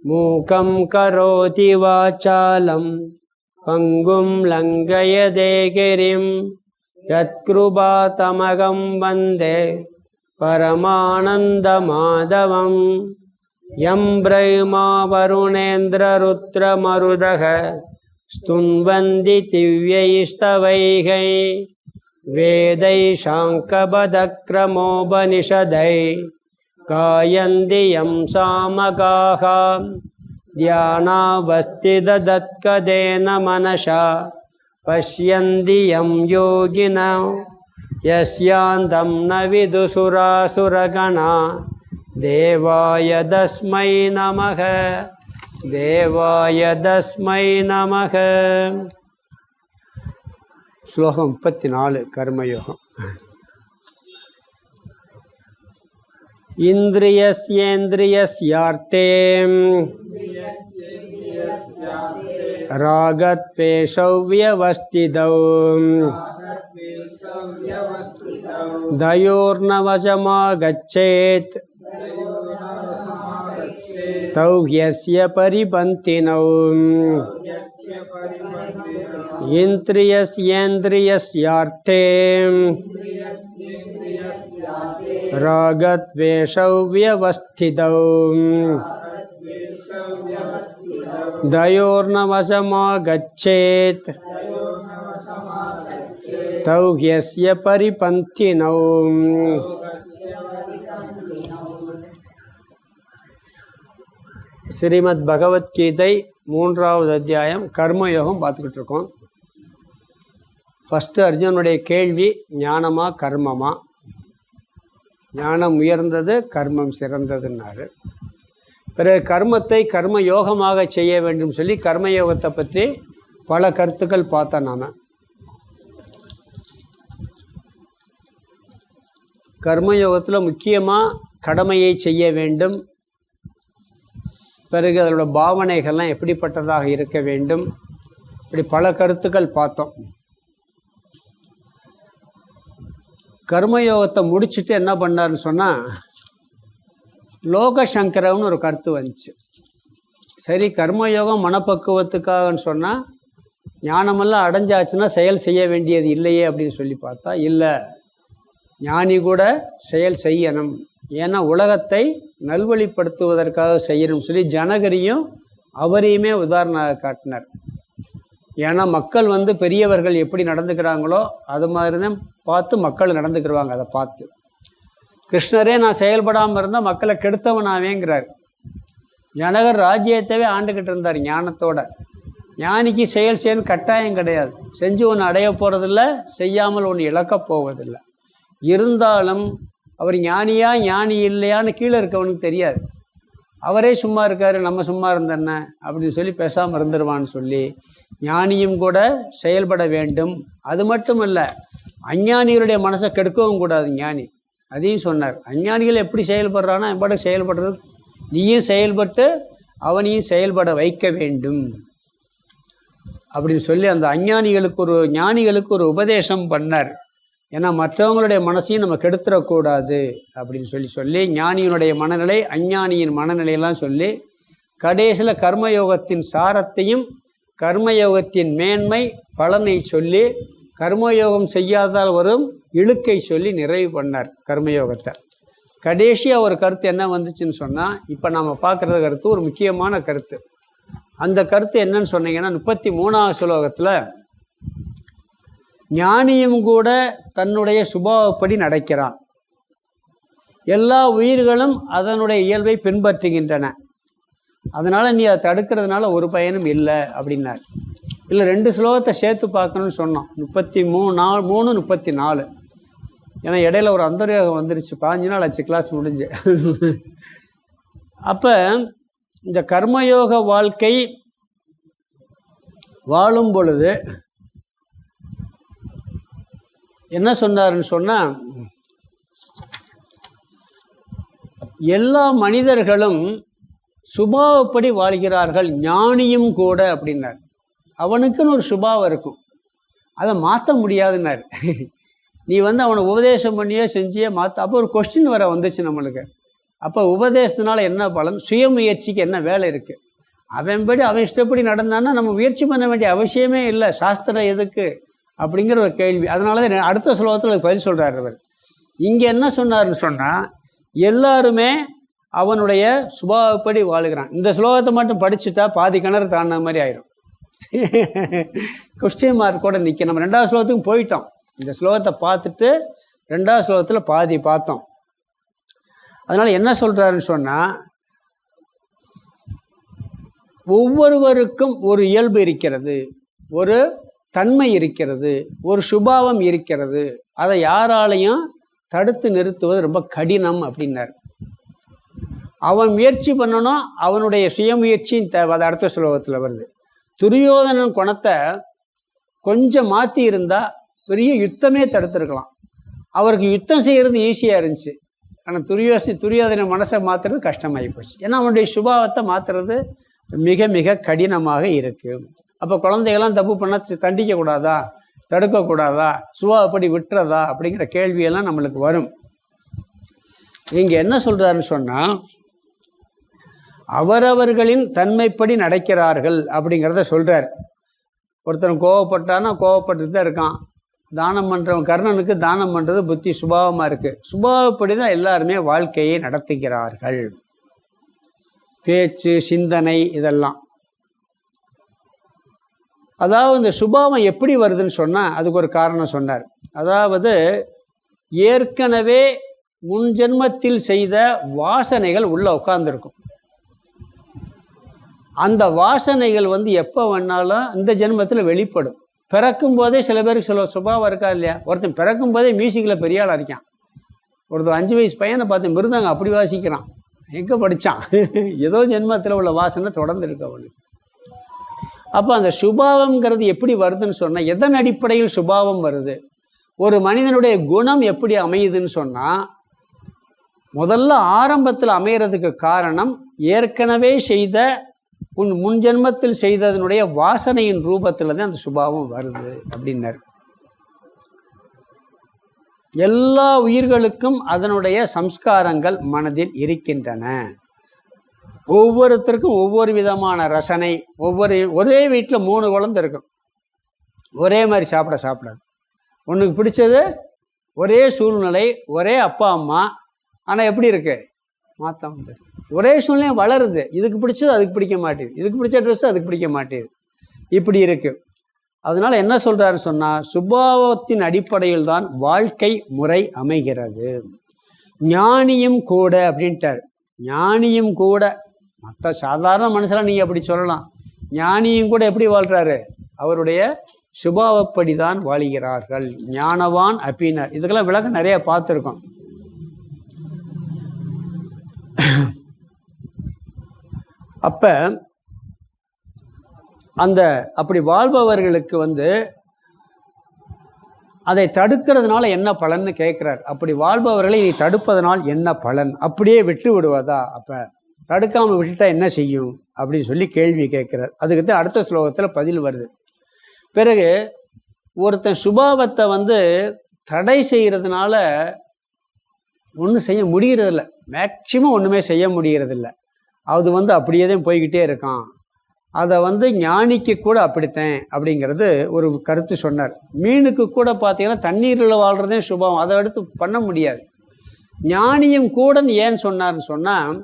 மூகம் கரோதி வாசாலம் பங்கும் லங்கயதே கிரிம் யத்கிருபா தமகம் வந்தே பரமானந்த மாதவம். யம் பிரம்மா வருணேந்திர ருத்ர மருதக ஸ்துன்வந்தி திவ்யைஸ்தவைகை வேதை சாங்கபதக்ரமோபனிஷதை காயந்தி யம் சாமகாஹ தியானாவஸ்திததத்கதேன மனசா பஷ்யந்தி யம் யோகினா யஸ்யாந்தம் ந விதுசுராசுரகணா தேவாய தஸ்மை நமக தேவாய தஸ்மை நமக. ஸ்லோகம் 34 கர்மயோகம். இந்திரியஸ்யேந்திரியஸ்யார்த்தே ராகத்வேஷௌ வியவஸ்திதௌ தயோர்னவசமாகச்சேத் தௌ யஸ்ய பரிபந்தினௌ. இந்திரியஸ்யேந்திரியஸ்யார்த்தே ராகத்வேஷௌ வியவஸ்திதௌ தயோர்னவசமாகச்சேத் தௌ யஸ்ய பரிபந்தினௌ. ஸ்ரீமத் பகவத்கீதை 3வது அத்தியாயம் கர்மயோகம் பார்த்துக்கிட்டு இருக்கோம். ஃபஸ்ட்டு அர்ஜுனுடைய கேள்வி, ஞானமா கர்மமா? ஞானம் உயர்ந்தது, கர்மம் சிறந்ததுன்னாரு. பிறகு கர்மத்தை கர்ம யோகமாக செய்ய வேண்டும் சொல்லி கர்மயோகத்தை பற்றி பல கருத்துக்கள் பார்த்தோம். நாம் கர்மயோகத்தில் முக்கியமாக கடமையை செய்ய வேண்டும், பிறகு அதோட பாவனைகள்லாம் எப்படிப்பட்டதாக இருக்க வேண்டும், இப்படி பல கருத்துக்கள் பார்த்தோம். கர்மயோகத்தை முடிச்சுட்டு என்ன பண்ணார்னு சொன்னால் லோகசங்கரம்னு ஒரு கருத்து வந்துச்சு. சரி, கர்மயோகம் மனப்பக்குவத்துக்காகன்னு சொன்னால் ஞானமெல்லாம் அடைஞ்சாச்சுன்னா செயல் செய்ய வேண்டியது இல்லையே அப்படின்னு சொல்லி பார்த்தா, இல்லை, ஞானி கூட செயல் செய்யணும். ஏன்னா உலகத்தை நல்வழிப்படுத்துவதற்காக செய்யணும் சொல்லி ஜனகரையும் அவரையுமே உதாரணமாக காட்டினார். ஏன்னா மக்கள் பெரியவர்கள் எப்படி நடந்துக்கிறாங்களோ அது மாதிரி தான் பார்த்து மக்கள் நடந்துக்கிறாங்க. அதை பார்த்து கிருஷ்ணரே நான் செயல்படாமல் இருந்தால் மக்களை கெடுத்தவனாவேங்கிறார். ஜனகர் ராஜ்யத்தவே ஆண்டுக்கிட்டு இருந்தார் ஞானத்தோட. ஞானிக்கு செயல் செய்யணும் கட்டாயம் கிடையாது. செஞ்சு ஒன்று அடைய போகிறதில்ல, செய்யாமல் ஒன்று இழக்கப் போவதில்லை. இருந்தாலும் அவர் ஞானியா ஞானி இல்லையான்னு கீழே இருக்கவனுக்கு தெரியாது. அவரே சும்மா இருக்கார், நம்ம சும்மா இருந்தேன்ன அப்படின்னு சொல்லி பேசாமல் இருந்துருவான்னு சொல்லி ஞானியும் கூட செயல்பட வேண்டும். அது மட்டும் இல்லை, அஞ்ஞானிகளுடைய மனசை கெடுக்கவும் கூடாது ஞானி. அதையும் சொன்னார். அஞ்ஞானிகள் எப்படி செயல்படுறான்னா என்பாடு செயல்படுறது, நீயும் செயல்பட்டு அவனையும் செயல்பட வைக்க வேண்டும் அப்படின்னு சொல்லி அந்த ஞானிகளுக்கு ஒரு உபதேசம் பண்ணார். ஏன்னா மற்றவங்களுடைய மனசையும் நம்ம கெடுத்துடக்கூடாது அப்படின்னு சொல்லி ஞானியினுடைய மனநிலை அஞ்ஞானியின் மனநிலையெல்லாம் சொல்லி கடைசியில் கர்மயோகத்தின் சாரத்தையும் கர்மயோகத்தின் மேன்மை பலனை சொல்லி கர்மயோகம் செய்யாதால் வரும் இழுக்கை சொல்லி நிறைவு பண்ணார் கர்மயோகத்தை. கடைசியாக ஒரு கருத்து என்ன வந்துச்சுன்னு சொன்னால், இப்போ நாம் பார்க்குற கருத்து ஒரு முக்கியமான கருத்து. அந்த கருத்து என்னன்னு சொன்னீங்கன்னா 33வது ஸ்லோகத்தில் ஞானியும் கூட தன்னுடைய சுபாவப்படி நடக்கிறான், எல்லா உயிர்களும் அதனுடைய இயல்பை பின்பற்றுகின்றன, அதனால் நீ அதை தடுக்கிறதுனால ஒரு பயனும் இல்லை அப்படின்னார். இல்லை, 2 ஸ்லோகத்தை சேர்த்து பார்க்கணும்னு சொன்னோம். 33, 34. ஏன்னா இடையில ஒரு அந்தர்யோகம் வந்துருச்சு, 5 நாள் ஆச்சு கிளாஸ் முடிஞ்சு. அப்போ இந்த கர்மயோக வாழ்க்கை வாழும் பொழுது என்ன சொன்னாருன்னு சொன்னால், எல்லா மனிதர்களும் சுபாவப்படி வாழ்கிறார்கள், ஞானியும் கூட அப்படின்னார். அவனுக்குன்னு ஒரு சுபாவம் இருக்கும், அதை மாற்ற முடியாதுன்னார். நீ அவனை உபதேசம் பண்ணியே செஞ்சியே மாற்ற. அப்போ ஒரு கொஸ்டின் வந்துச்சு நம்மளுக்கு, அப்போ உபதேசத்தினால என்ன பலன்? சுயமுயற்சிக்கு என்ன வேலை இருக்குது? அவன்படி அவன் இஷ்டப்படி நடந்தான்னா நம்ம முயற்சி பண்ண வேண்டிய அவசியமே இல்லை. சாஸ்திரம் எதுக்கு அப்படிங்கிற ஒரு கேள்வி. அதனால தான் அடுத்த ஸ்லோகத்தில் பதில் சொல்கிறார் அவர். இங்கே என்ன சொன்னார்னு சொன்னால், எல்லாருமே அவனுடைய சுபாவப்படி வாழுகிறான். இந்த ஸ்லோகத்தை மட்டும் படிச்சுட்டா பாதி கிணறு தாண்டின மாதிரி ஆயிடும். கொஸ்டின் மார்க் கூட நிற்க. நம்ம 2வது ஸ்லோகத்துக்கும் போயிட்டோம். இந்த ஸ்லோகத்தை பார்த்துட்டு 2வது ஸ்லோகத்தில் பாதி பார்த்தோம். அதனால் என்ன சொல்கிறாருன்னு சொன்னால், ஒவ்வொருவருக்கும் ஒரு இயல்பு இருக்கிறது, ஒரு தன்மை இருக்கிறது, ஒரு சுபாவம் இருக்கிறது. அதை யாராலையும் தடுத்து நிறுத்துவது ரொம்ப கடினம் அப்படின்னார். அவன் முயற்சி பண்ணணும், அவனுடைய சுயமுயற்சியும் தேவை. அது அடுத்த ஸ்லோகத்தில் வருது. துரியோதனன் குணத்தை கொஞ்சம் மாற்றி இருந்தால் பெரிய யுத்தமே தடுத்துருக்கலாம். அவருக்கு யுத்தம் செய்கிறது ஈஸியாக இருந்துச்சு. ஆனால் துரியோதன மனசை மாற்றுறது கஷ்டமாகி போச்சு. ஏன்னா அவனுடைய சுபாவத்தை மாற்றுறது மிக மிக கடினமாக இருக்குது. அப்போ குழந்தைகள்லாம் தப்பு பண்ண தண்டிக்கக்கூடாதா, தடுக்கக்கூடாதா, சுபாவப்படி விட்டுறதா அப்படிங்கிற கேள்வியெல்லாம் நம்மளுக்கு வரும். இங்கே என்ன சொல்கிறாருன்னு சொன்னால், அவரவர்களின் தன்மைப்படி நடக்கிறார்கள் அப்படிங்கிறத சொல்கிறார். ஒருத்தன் கோவப்பட்டான்னா கோவப்பட்டு தான் இருக்கான். தானம் பண்ணுறவன், கர்ணனுக்கு தானம் பண்ணுறது புத்தி சுபாவமாக இருக்குது. சுபாவப்படி தான் எல்லாருமே வாழ்க்கையை நடத்துகிறார்கள். பேச்சு, சிந்தனை, இதெல்லாம். அதாவது இந்த சுபாவம் எப்படி வருதுன்னு சொன்னால் அதுக்கு ஒரு காரணம் சொன்னார். அதாவது ஏற்கனவே முன் ஜென்மத்தில் செய்த வாசனைகள் உள்ளே உட்கார்ந்துருக்கும். அந்த வாசனைகள் எப்போ வேணாலும் இந்த ஜென்மத்தில் வெளிப்படும். பிறக்கும் போதே சில பேருக்கு சில சுபாவம் இருக்கா இல்லையா? ஒருத்தன் பிறக்கும் போதே மியூசிக்கில் பெரிய ஆளாக இருக்கான். ஒருத்தர் 5 வயசு பையனை பார்த்து மிருதங்க அப்படி வாசிக்கிறான். எங்கே படித்தான்? ஏதோ ஜென்மத்தில் உள்ள வாசனை தொடர்ந்து இருக்கு அவனுக்கு. அப்போ அந்த சுபாவம்ங்கிறது எப்படி வருதுன்னு சொன்னால், எதன் அடிப்படையில் சுபாவம் வருது? ஒரு மனிதனுடைய குணம் எப்படி அமையுதுன்னு சொன்னால், முதல்ல ஆரம்பத்தில் அமைகிறதுக்கு காரணம் ஏற்கனவே செய்த முன் ஜென்மத்தில் செய்ததனுடைய வாசனையின் ரூபத்தில் தான் அந்த சுபாவம் வருது அப்படின்னார். எல்லா உயிர்களுக்கும் அதனுடைய சம்ஸ்காரங்கள் மனதில் இருக்கின்றன. ஒவ்வொருத்தருக்கும் ஒவ்வொரு விதமான ரசனை. ஒரே வீட்டில் 3 குழந்தை இருக்கும், ஒரே மாதிரி சாப்பிடாது. ஒன்றுக்கு பிடிச்சது ஒரே சூழ்நிலை, ஒரே அப்பா அம்மா, ஆனால் எப்படி இருக்கு? மாற்றம் வந்து ஒரே சூழ்நிலையும் வளருது. இதுக்கு பிடிச்சது அதுக்கு பிடிக்க மாட்டேது, இதுக்கு பிடிச்ச ட்ரெஸ்ஸு அதுக்கு பிடிக்க மாட்டேது, இப்படி இருக்குது. அதனால் என்ன சொல்கிறாருன்னு சொன்னால், சுபாவத்தின் அடிப்படையில் தான் வாழ்க்கை முறை அமைகிறது. ஞானியும் கூட அப்படின்ட்டார். ஞானியும் கூட, மற்ற சாதாரண மனுஷலாம் நீங்கள் அப்படி சொல்லலாம். ஞானியும் கூட எப்படி வாழ்கிறாரு? அவருடைய சுபாவப்படி தான் வாழ்கிறார்கள். ஞானவான் அப்பினர். இதுக்கெல்லாம் விளக்கம் நிறைய பார்த்துருக்கோம். அப்போ அப்படி வாழ்பவர்களுக்கு அதை தடுக்கிறதுனால என்ன பலன்னு கேட்குறார். அப்படி வாழ்பவர்களை நீ தடுப்பதனால் என்ன பலன்? அப்படியே விட்டு விடுவதா? அப்போ தடுக்காமல் விட்டுட்டா என்ன செய்யும் அப்படின்னு சொல்லி கேள்வி கேட்குறார். அதுக்கு தான் அடுத்த ஸ்லோகத்தில் பதில் வருது. பிறகு ஒருத்தன் சுபாவத்தை தடை செய்கிறதுனால ஒன்றும் செய்ய முடிகிறதில்ல. மேக்சிமம் ஒன்றுமே செய்ய முடிகிறதில்ல. அது அப்படியே தான் போய்கிட்டே இருக்கான். அதை ஞானிக்கு கூட அப்படித்தான் அப்படிங்கிறது ஒரு கருத்து சொன்னார். மீனுக்கு கூட பார்த்தீங்கன்னா தண்ணீரில் வாழ்கிறதே சுபாவம், அதை எடுத்து பண்ண முடியாது. ஞானியும் கூடன்னு ஏன் சொன்னார்னு சொன்னால்,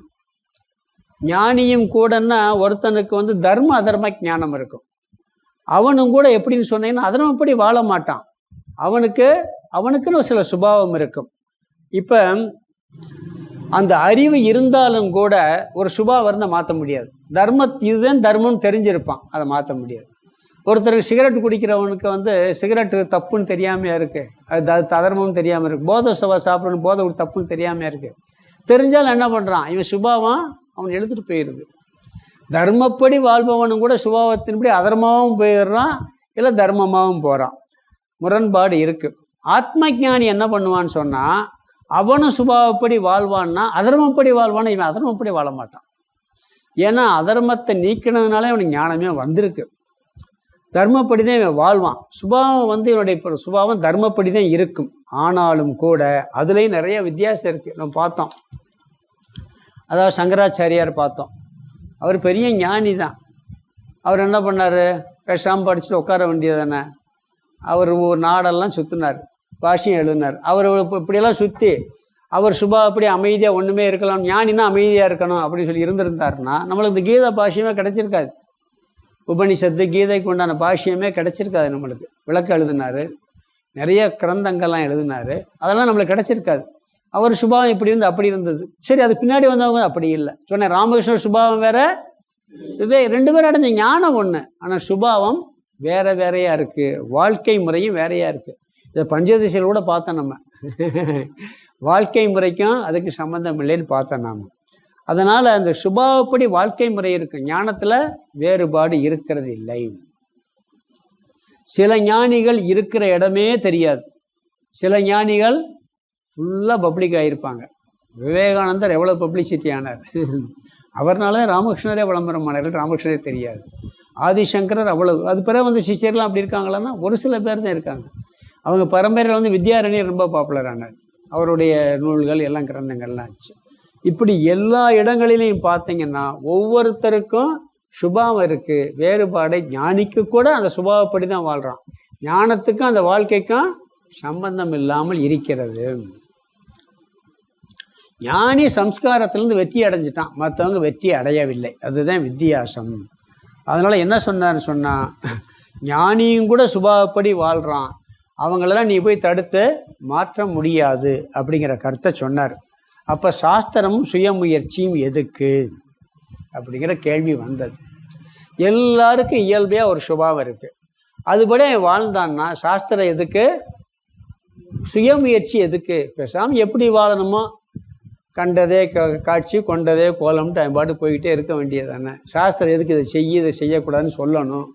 ஞானியும் கூடன்னா ஒருத்தனுக்கு தர்ம அதர்ம ஞானம் இருக்கும். அவனும் கூட எப்படின்னு சொன்னீங்கன்னா அதனப்படி வாழ மாட்டான். அவனுக்குன்னு சில சுபாவம் இருக்கும். இப்போ அந்த அறிவு இருந்தாலும் கூட ஒரு சுபாவத்தை மாற்ற முடியாது. இதுதான் தர்மம் தெரிஞ்சிருப்பான், அதை மாற்ற முடியாது. ஒருத்தருக்கு சிகரெட் குடிக்கிறவனுக்கு சிகரெட்டு தப்புன்னு தெரியாமையா இருக்குது, அது அதர்மம் தெரியாமல் இருக்குது. போதை சாப்பிடணும், போதை தப்புன்னு தெரியாமையா இருக்குது. தெரிஞ்சாலும் என்ன பண்ணுறான்? இவன் சுபாவம் அவன் எழுதிட்டு போயிடுது. தர்மப்படி வாழ்பவனும் கூட சுபாவத்தின்படி அதர்மமாகவும் போயிடுறான், இல்லை தர்மமாகவும் போகிறான். முரண்பாடு இருக்குது. ஆத்ம ஞானி என்ன பண்ணுவான்னு சொன்னால், அவனும் சுபாவப்படி வாழ்வான்னா அதர்மப்படி வாழ்வான்னா இவன் அதர்மப்படி வாழ மாட்டான். ஏன்னா அதர்மத்தை நீக்கினதுனால இவனுக்கு ஞானமே வந்திருக்கு. தர்மப்படி தான் இவன் வாழ்வான். சுபாவம் இவனுடைய சுபாவம் தர்மப்படி தான் இருக்கும். ஆனாலும் கூட அதுலேயும் நிறைய வித்தியாசம் இருக்குது. நம்ம பார்த்தோம். அதாவது சங்கராச்சாரியார் பார்த்தோம், அவர் பெரிய ஞானி தான். அவர் என்ன பண்ணார், பேசாமல் படிச்சுட்டு உட்கார வேண்டியது தானே. அவர் ஒரு நாடெல்லாம் சுற்றினார், பாஷையும் எழுதினார். அவர் இப்படியெல்லாம் சுற்றி அவர் சுபா அப்படி அமைதியாக ஒன்றுமே இருக்கலாம், ஞானினா அமைதியாக இருக்கணும் அப்படின்னு சொல்லி இருந்திருந்தாருன்னா நம்மளுக்கு இந்த கீதா பாஷையுமே கிடச்சிருக்காது. உபனிஷத்து கீதைக்கு உண்டான பாஷையுமே கிடச்சிருக்காது. நம்மளுக்கு விளக்கம் எழுதினார், நிறைய கிரந்தங்கள்லாம் எழுதினார், அதெல்லாம் நம்மளுக்கு கிடச்சிருக்காது. அவர் சுபாவம் இப்படி இருந்து அப்படி இருந்தது. சரி, அது பின்னாடி வந்தவங்க அப்படி இல்லை. சொன்னேன், ராமகிருஷ்ணர் சுபாவம் வேற, ரெண்டு பேரும் அடைஞ்ச ஞானம் ஒன்று, ஆனால் சுபாவம் வேற வேறையாக இருக்குது, வாழ்க்கை முறையும் வேறையாக இருக்குது. இதை பஞ்சதசியில் கூட பார்த்தோம் நம்ம. வாழ்க்கை முறைக்கும் அதுக்கு சம்மந்தம் இல்லைன்னு பார்த்தோம் நாம். அதனால் அந்த சுபாவப்படி வாழ்க்கை முறை இருக்குது, ஞானத்தில் வேறுபாடு இருக்கிறது இல்லை. சில ஞானிகள் இருக்கிற இடமே தெரியாது, சில ஞானிகள் ஃபுல்லாக பப்ளிக் ஆகியிருப்பாங்க. விவேகானந்தர் எவ்வளோ பப்ளிசிட்டி ஆனார், அவர்னால ராமகிருஷ்ணரே விளம்பரமானார், ராமகிருஷ்ணரே தெரியாது. ஆதிசங்கரர் அவ்வளவு. அது பிறகு வந்து சிஷ்யர்லாம் அப்படி இருக்காங்களான்னா ஒரு சில பேர் தான் இருக்காங்க. அவங்க பரம்பரையில் வந்து வித்யாரண்யர் ரொம்ப பாப்புலர் ஆனார், அவருடைய நூல்கள் எல்லாம் கிரந்தங்கள்லாம் ஆச்சு. இப்படி எல்லா இடங்களிலையும் பார்த்தீங்கன்னா ஒவ்வொருத்தருக்கும் சுபாவம் இருக்குது, வேறுபாடை. ஞானிக்கு கூட அந்த சுபாவப்படி தான் வாழ்கிறான், ஞானத்துக்கும் அந்த வாழ்க்கைக்கும் சம்பந்தம் இல்லாமல் இருக்கிறது. ஞானி சம்ஸ்காரத்திலேருந்து வெற்றி அடைஞ்சிட்டான், மற்றவங்க வெற்றி அடையவில்லை, அதுதான் வித்தியாசம். அதனால் என்ன சொன்னார்னு சொன்னால், ஞானியும் கூட சுபாவப்படி வாழ்கிறான், அவங்களெல்லாம் நீ போய் தடுத்து மாற்ற முடியாது அப்படிங்கிற கருத்தை சொன்னார். அப்போ சாஸ்திரமும் சுயமுயற்சியும் எதுக்கு அப்படிங்கிற கேள்வி வந்தது. எல்லாருக்கும் இயல்பையாக ஒரு சுபாவம் இருக்குது, அதுபடி வாழ்ந்தான்னா சாஸ்திரம் எதுக்கு, சுயமுயற்சி எதுக்கு? பேசாமல் எப்படி வாழணுமோ கண்டதே காட்சி கொண்டதே கோலம்ட்டு அவன் பாட்டு போய்கிட்டே இருக்க வேண்டியது தானே. சாஸ்திரம் எதுக்கு இதை இதை செய்யக்கூடாதுன்னு சொல்லணும்,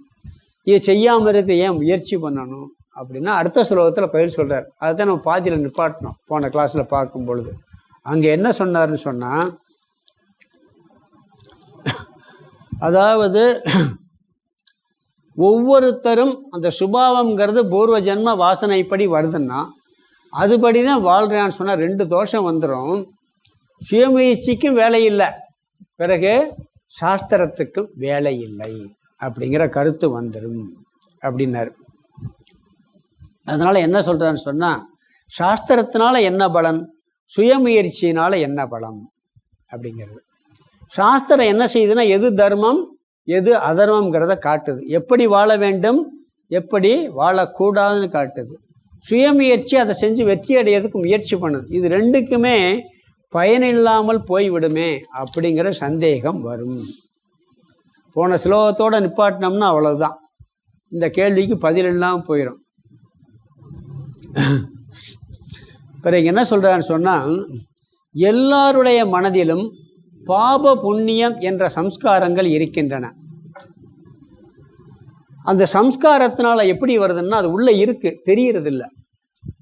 இதை செய்யாமல் இருக்க ஏன் முயற்சி பண்ணணும் அப்படின்னா அடுத்த ஸ்லோகத்தில் பதில் சொல்கிறார். அதை தான் நம்ம பாதியில் நிப்பாட்டணும் போன கிளாஸில் பார்க்கும் பொழுது. அங்கே என்ன சொன்னார்னு சொன்னால், அதாவது ஒவ்வொருத்தரும் அந்த சுபாவங்கிறது பூர்வ ஜென்ம வாசனைப்படி வருதுன்னா அதுபடி தான் வாழ்கிறான்னு சொன்னால் 2 தோஷம் வந்துடும். சுயமுயற்சிக்கும் வேலை இல்லை, பிறகு சாஸ்திரத்துக்கும் வேலை இல்லை அப்படிங்கிற கருத்து வந்துடும் அப்படின்னாரு. அதனால் என்ன சொல்கிறான்னு சொன்னால், சாஸ்திரத்தினால என்ன பலன், சுயமுயற்சியினால் என்ன பலம் அப்படிங்கிறது. சாஸ்திரம் என்ன செய்யுதுன்னா எது தர்மம் எது அதர்மங்கிறத காட்டுது, எப்படி வாழ வேண்டும் எப்படி வாழக்கூடாதுன்னு காட்டுது. சுயமுயற்சி அதை செஞ்சு வெற்றி அடையிறதுக்கு முயற்சி பண்ணுது. இது ரெண்டுக்குமே பயனில்லாமல் போய்விடுமே அப்படிங்கிற சந்தேகம் வரும். போன ஸ்லோகத்தோடு நிப்பாட்டினோம்னா அவ்வளவுதான், இந்த கேள்விக்கு பதில் இல்லாமல் போயிடும். பிறகு என்ன சொல்கிறான்னு சொன்னால், எல்லாருடைய மனதிலும் பாப புண்ணியம் என்ற சம்ஸ்காரங்கள் இருக்கின்றன. அந்த சம்ஸ்காரத்தினால எப்படி வருதுன்னா அது உள்ளே இருக்குது, தெரியறதில்லை.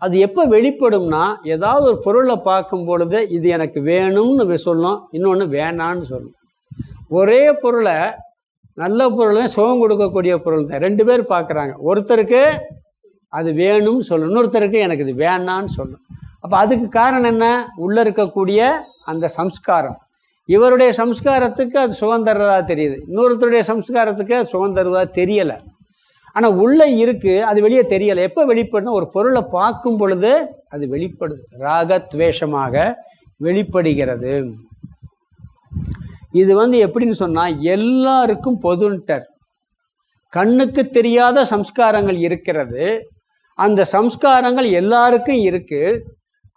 அது எப்போ வெளிப்படும்னா, ஏதாவது ஒரு பொருளை பார்க்கும் பொழுது இது எனக்கு வேணும்னு சொல்லணும், இன்னொன்று வேணான்னு சொல்லணும். ஒரே பொருளை, நல்ல பொருளை சுகம் கொடுக்கக்கூடிய பொருள் தான் 2 பேர் பார்க்குறாங்க. ஒருத்தருக்கு அது வேணும்னு சொல்லணும், இன்னொருத்தருக்கு எனக்கு இது வேணான்னு சொல்லணும். அப்போ அதுக்கு காரணம் என்ன, உள்ளே இருக்கக்கூடிய அந்த சம்ஸ்காரம். இவருடைய சம்ஸ்காரத்துக்கு அது சுகம் தர்றதா தெரியுது, இன்னொருத்தருடைய சம்ஸ்காரத்துக்கு அது சுகம் தருவதா தெரியலை. ஆனால் உள்ளே இருக்குது, அது வெளியே தெரியலை. எப்போ வெளிப்படணும், ஒரு பொருளை பார்க்கும் பொழுது அது வெளிப்படுது, ராகத்வேஷமாக வெளிப்படுகிறது. இது எப்படின்னு சொன்னால் எல்லாருக்கும் பொதுன்ட்டர். கண்ணுக்கு தெரியாத சம்ஸ்காரங்கள் இருக்கிறது, அந்த சம்ஸ்காரங்கள் எல்லாருக்கும் இருக்குது.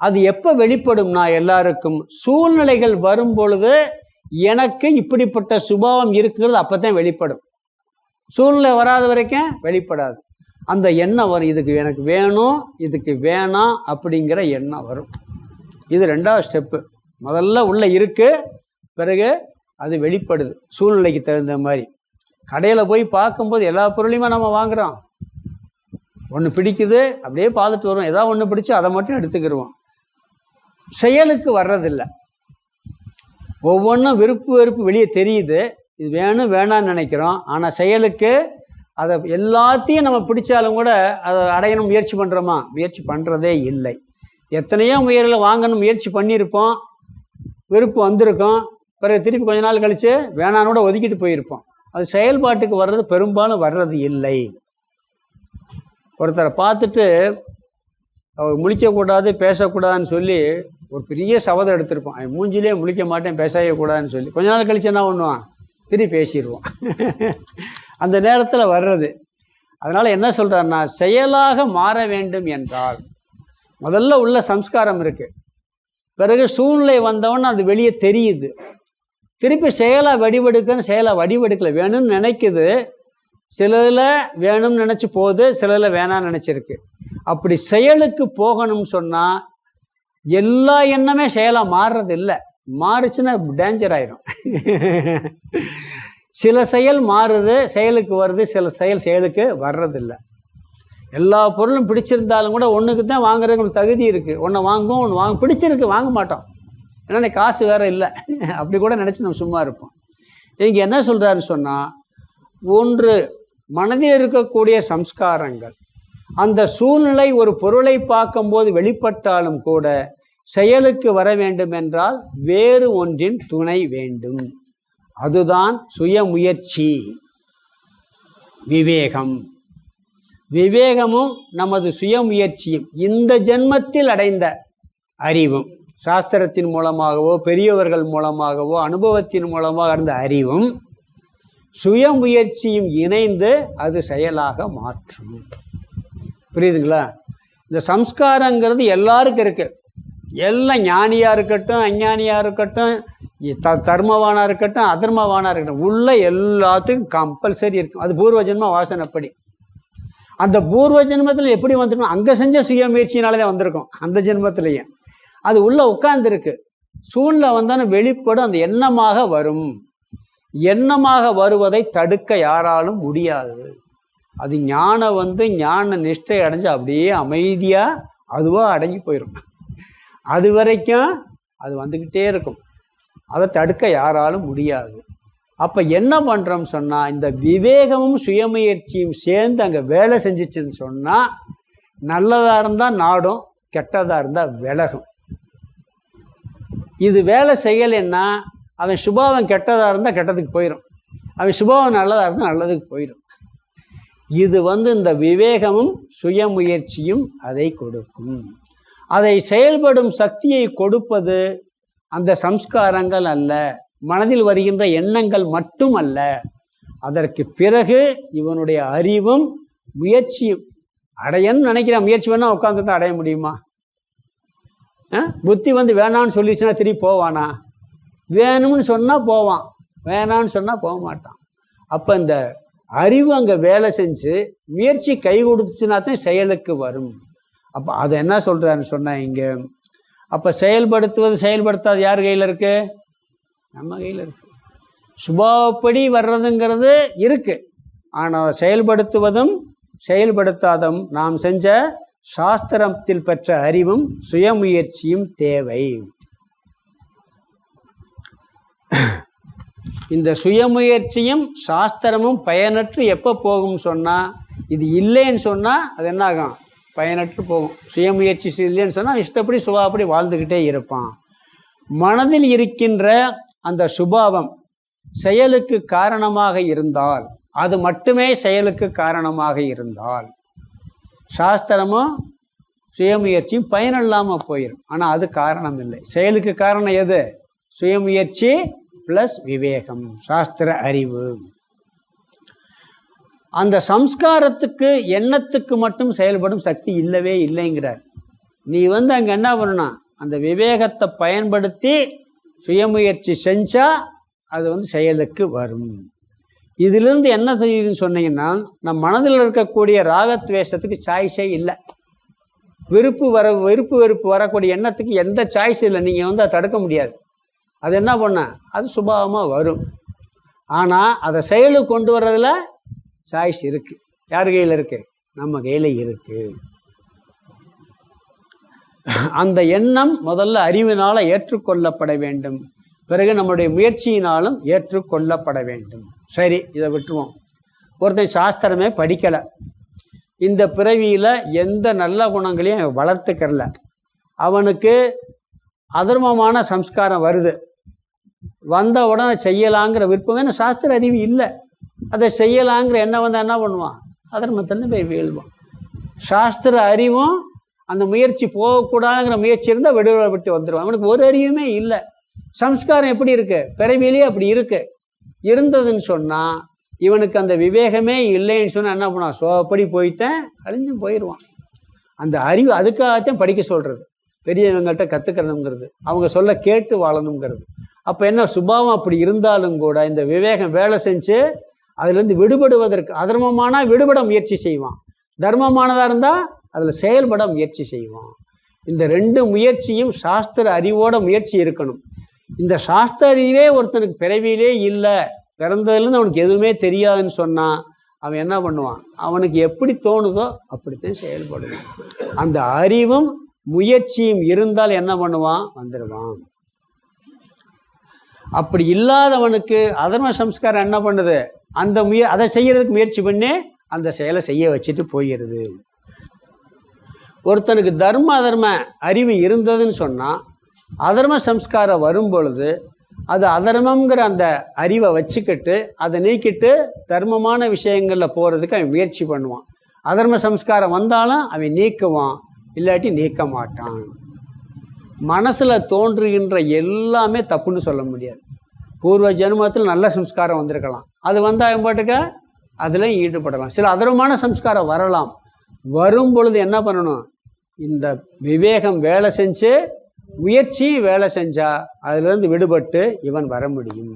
அது எப்போ வெளிப்படும்னா எல்லாருக்கும் சூழ்நிலைகள் வரும் பொழுது எனக்கு இப்படிப்பட்ட சுபாவம் இருக்கிறது, அப்போ தான் வெளிப்படும். சூழ்நிலை வராத வரைக்கும் வெளிப்படாது. அந்த எண்ணம் வரும், இதுக்கு எனக்கு வேணும் இதுக்கு வேணாம் அப்படிங்கிற எண்ணம் வரும். இது 2வது ஸ்டெப்பு. முதல்ல உள்ளே இருக்குது, பிறகு அது வெளிப்படுது சூழ்நிலைக்கு தகுந்த மாதிரி. கடையில் போய் பார்க்கும்போது எல்லா பொருளையுமே நம்ம வாங்குகிறோம், ஒன்று பிடிக்குது அப்படியே பார்த்துட்டு வருவோம், ஏதாவது ஒன்று பிடிச்சி அதை மட்டும் எடுத்துக்கிடுவோம், செயலுக்கு வர்றதில்லை. ஒவ்வொன்றும் விருப்பு வெறுப்பு வெளியே தெரியுது, இது வேணும் வேணான்னு நினைக்கிறோம், ஆனால் செயலுக்கு அதை எல்லாத்தையும் நம்ம பிடிச்சாலும் கூட அதை அடையணும் முயற்சி பண்ணுறோமா, முயற்சி பண்ணுறதே இல்லை. எத்தனையோ முயற்சிகளை வாங்கணும் முயற்சி பண்ணியிருப்போம், விருப்பு வந்திருக்கோம், பிறகு திருப்பி கொஞ்ச நாள் கழித்து வேணான்னு கூட ஒதுக்கிட்டு போயிருப்போம். அது செயல்பாட்டுக்கு வர்றது பெரும்பாலும் வர்றது இல்லை. ஒருத்தரை பார்த்துட்டு அவர் முழிக்கக்கூடாது பேசக்கூடாதுன்னு சொல்லி ஒரு பெரிய சபதம் எடுத்திருப்பான். அவன் மூஞ்சிலே முழிக்க மாட்டேன் பேசவே கூடாதுன்னு சொல்லி கொஞ்ச நாள் கழிச்சு என்ன பண்ணுவான், திருப்பி பேசிடுவான். அந்த நேரத்தில் வர்றது. அதனால் என்ன சொல்கிறாருன்னா, செயலாக மாற வேண்டும் என்றால் முதல்ல உள்ள சம்ஸ்காரம் இருக்குது, பிறகு சூழ்நிலை வந்தவொன்னு அது வெளியே தெரியுது, திருப்பி செயலாக வடிவெடுக்கன்னு செயலாக வடிவெடுக்கலை, வேணும்னு நினைக்குது, சிலதில் வேணும்னு நினச்சி போகுது, சிலதில் வேணான்னு நினச்சிருக்கு. அப்படி செயலுக்கு போகணும்னு சொன்னால் எல்லா எண்ணமே செயலாக மாறுறது இல்லை. மாறுச்சுன்னா டேஞ்சர் ஆயிரும். சில செயல் மாறுது, செயலுக்கு வருது, சில செயலுக்கு வர்றதில்லை. எல்லா பொருளும் பிடிச்சிருந்தாலும் கூட ஒன்றுக்கு தான் வாங்குறதுக்கு தகுதி இருக்குது. ஒன்றை வாங்குவோம், ஒன்று பிடிச்சிருக்கு வாங்க மாட்டோம், ஏன்னா காசு வேறு இல்லை. அப்படி கூட நினச்சி நம்ம சும்மா இருப்போம். இங்கே என்ன சொல்கிறாருன்னு சொன்னால், ஒன்று மனதில் இருக்கக்கூடிய சம்ஸ்காரங்கள் அந்த சூழ்நிலை ஒரு பொருளை பார்க்கும்போது வெளிப்பட்டாலும் கூட செயலுக்கு வர வேண்டும் என்றால் வேறு ஒன்றின் துணை வேண்டும். அதுதான் சுயமுயற்சி, விவேகம். விவேகமும் நமது சுயமுயற்சியும் இந்த ஜென்மத்தில் அடைந்த அறிவும், சாஸ்திரத்தின் மூலமாகவோ பெரியவர்கள் மூலமாகவோ அனுபவத்தின் மூலமாக அடைந்த அறிவும் சுயமுயற்சியும் இணைந்து அது செயலாக மாற்றும். புரியுதுங்களா? இந்த சம்ஸ்காரங்கிறது எல்லாருக்கும் இருக்குது. எல்லாம் ஞானியாக இருக்கட்டும், அஞ்ஞானியாக இருக்கட்டும், தர்மவானாக இருக்கட்டும், அதர்மவானாக இருக்கட்டும், உள்ள எல்லாத்துக்கும் கம்பல்சரி இருக்கும். அது பூர்வ ஜென்ம வாசனைப்படி. அந்த பூர்வ ஜென்மத்தில் எப்படி வந்திருக்கோம், அங்கே செஞ்ச சுயமுயற்சினாலே தான் வந்திருக்கும். அந்த ஜென்மத்திலேயே அது உள்ளே உட்கார்ந்துருக்கு. சூழ்நிலை வந்தாலும் வெளிப்படும், அந்த எண்ணமாக வரும். எண்ணமாக வருவதை தடுக்க யாராலும் முடியாது. அது ஞானம் ஞான நிஷ்டை அடைஞ்சு அப்படியே அமைதியாக அதுவாக அடங்கி போயிடும். அது வரைக்கும் அது வந்துக்கிட்டே இருக்கும். அதை தடுக்க யாராலும் முடியாது. அப்போ என்ன பண்ணுறோம்னு சொன்னால், இந்த விவேகமும் சுயமுயற்சியும் சேர்ந்து அங்கே வேலை செஞ்சிச்சுன்னு சொன்னால், நல்லதாக இருந்தால் நாடும், கெட்டதாக இருந்தால் விலகும். இது வேலை செய்யலைன்னா அவன் சுபாவம் கெட்டதாக இருந்தால் கெட்டதுக்கு போயிடும், அவன் சுபாவம் நல்லதாக இருந்தால் நல்லதுக்கு போயிடும். இது இந்த விவேகமும் சுயமுயற்சியும் அதை கொடுக்கும். அதை செயல்படும் சக்தியை கொடுப்பது அந்த சம்ஸ்காரங்கள் அல்ல, மனதில் வருகின்ற எண்ணங்கள் மட்டும் அல்ல. அதற்கு பிறகு இவனுடைய அறிவும் முயற்சியும். அடையன்னு நினைக்கிறான், முயற்சி வேணால் உட்காந்து தான் அடைய முடியுமா? புத்தி வேணான்னு சொல்லிச்சுன்னா திருப்பி போவானா? வேணும்னு சொன்னால் போவான், வேணான்னு சொன்னால் போக மாட்டான். அப்போ இந்த அறிவு அங்கே வேலை செஞ்சு முயற்சி கை கொடுத்துச்சுன்னா தான் செயலுக்கு வரும். அப்போ அதை என்ன சொல்கிறாருன்னு சொன்னால் இங்கே, அப்போ செயல்படுத்துவது செயல்படுத்தாது யார் கையில் இருக்குது? நம்ம கையில் இருக்குது. சுபாவப்படி வர்றதுங்கிறது இருக்குது, ஆனால் செயல்படுத்துவதும் செயல்படுத்தாதும் நாம் செஞ்ச சாஸ்திரத்தில் பெற்ற அறிவும் சுயமுயற்சியும் தேவை. இந்த சுயமுயற்சியும் சாஸ்திரமும் பயனற்று எப்போ போகும்னு சொன்னால், இது இல்லைன்னு சொன்னால் அது என்ன ஆகும்? பயனற்று போகும். சுயமுயற்சி இல்லைன்னு சொன்னால் இஷ்டப்படி சுபாவப்படி வாழ்ந்துக்கிட்டே இருப்பான். மனதில் இருக்கின்ற அந்த சுபாவம் செயலுக்கு காரணமாக இருந்தால், அது மட்டுமே செயலுக்கு காரணமாக இருந்தால், சாஸ்திரமும் சுயமுயற்சியும் பயனில்லாமல் போயிடும். ஆனால் அது காரணம் இல்லை. செயலுக்கு காரணம் எது? சுயமுயற்சி ப்ளஸ் விவேகம், சாஸ்திர அறிவு. அந்த சம்ஸ்காரத்துக்கு எண்ணத்துக்கு மட்டும் செயல்படும் சக்தி இல்லவே இல்லைங்கிறார். நீ அங்கே என்ன பண்ணணும், அந்த விவேகத்தை பயன்படுத்தி சுயமுயற்சி செஞ்சால் அது செயலுக்கு வரும். இதிலிருந்து என்ன செய்யுதுன்னு சொன்னீங்கன்னா, நம் மனதில் இருக்கக்கூடிய ராகத்வேஷத்துக்கு சாய்ஸே இல்லை. வெறுப்பு வெறுப்பு வரக்கூடிய எண்ணத்துக்கு எந்த சாய்ஸ் இல்லை. நீங்கள் அதை தடுக்க முடியாது. அது என்ன பண்ண, அது சுபாவமாக வரும். ஆனால் அதை செயலுக்கு கொண்டு வர்றதில் சாய்ஸ் இருக்குது. யார் கையில் இருக்குது? நம்ம கையில் இருக்குது. அந்த எண்ணம் முதல்ல அறிவினால் ஏற்றுக்கொள்ளப்பட வேண்டும், பிறகு நம்முடைய முயற்சியினாலும் ஏற்றுக்கொள்ளப்பட வேண்டும். சரி, இதை விட்டுருவோம். ஒருத்தன் சாஸ்திரமே படிக்கலை, இந்த பிறவியில் எந்த நல்ல குணங்களையும் வளர்த்துக்கிறல, அவனுக்கு அதர்மமான சம்ஸ்காரம் வருது. வந்த உடனே செய்யலாங்கிற விருப்பம், ஏன்னா சாஸ்திர அறிவு இல்லை. அதை செய்யலாங்கிற எண்ணம் வந்தால் என்ன பண்ணுவான்? அதர்மத்தில் போய் வீழ்வான். சாஸ்திர அறிவும் அந்த முயற்சி போகக்கூடாதுங்கிற முயற்சி இருந்தால் விடுபட்டு வந்துடுவான். அவனுக்கு ஒரு அறிவுமே இல்லை. சம்ஸ்காரம் எப்படி இருக்கு? பிறவிலேயே அப்படி இருக்கு. இருந்ததுன்னு சொன்னால் இவனுக்கு அந்த விவேகமே இல்லைன்னு சொன்னால் என்ன பண்ணுவான்? சோப்படி போயிட்டேன் அழிஞ்சு போயிடுவான். அந்த அறிவு அதுக்காகத்தான் படிக்க சொல்கிறது, பெரியவங்கள்ட்ட கற்றுக்கணுங்கிறது, அவங்க சொல்ல கேட்டு வாழணுங்கிறது. அப்போ என்ன, சுபாவம் அப்படி இருந்தாலும் கூட இந்த விவேகம் வேலை செஞ்சு அதுலேருந்து விடுபடுவதற்கு, அதர்மமானால் விடுபட முயற்சி செய்வான், தர்மமானதாக இருந்தால் அதில் செயல்பட முயற்சி செய்வான். இந்த ரெண்டு முயற்சியும் சாஸ்திர அறிவோட முயற்சி இருக்கணும். இந்த சாஸ்திர அறிவே ஒருத்தனுக்கு பிறவியிலே இல்லை, பிறந்ததுலேருந்து அவனுக்கு எதுவுமே தெரியாதுன்னு சொன்னான், அவன் என்ன பண்ணுவான்? அவனுக்கு எப்படி தோணுதோ அப்படித்தான் செயல்படுவான். அந்த அறிவும் முயற்சியும் இருந்தால் என்ன பண்ணுவான்? வந்துடுவான். அப்படி இல்லாதவனுக்கு அதர்ம சம்ஸ்காரம் என்ன பண்ணுது? அந்த அதை செய்யறதுக்கு முயற்சி பண்ணி அந்த செயலை செய்ய வச்சுட்டு போயிடுது. ஒருத்தனுக்கு தர்ம அதர்ம அறிவு இருந்ததுன்னு சொன்னால் அதர்ம சம்ஸ்காரம் வரும் பொழுது அது அதர்மங்கிற அந்த அறிவை வச்சுக்கிட்டு அதை நீக்கிட்டு தர்மமான விஷயங்களில் போகிறதுக்கு அவன் முயற்சி பண்ணுவான். அதர்ம சம்ஸ்காரம் வந்தாலும் அவன் நீக்குவான், இல்லாட்டி நீக்க மாட்டான். மனசில் தோன்றுகின்ற எல்லாமே தப்புன்னு சொல்ல முடியாது. பூர்வ ஜென்மத்தில் நல்ல சம்ஸ்காரம் வந்திருக்கலாம், அது வந்தால் அவன் பாட்டுக்க அதில் ஈடுபடலாம். சில அதர்மமான சம்ஸ்காரம் வரலாம். வரும் பொழுது என்ன பண்ணணும்? இந்த விவேகம் வேலை செஞ்சு முயற்சியும் வேலை செஞ்சால் அதிலிருந்து விடுபட்டு இவன் வர முடியும்.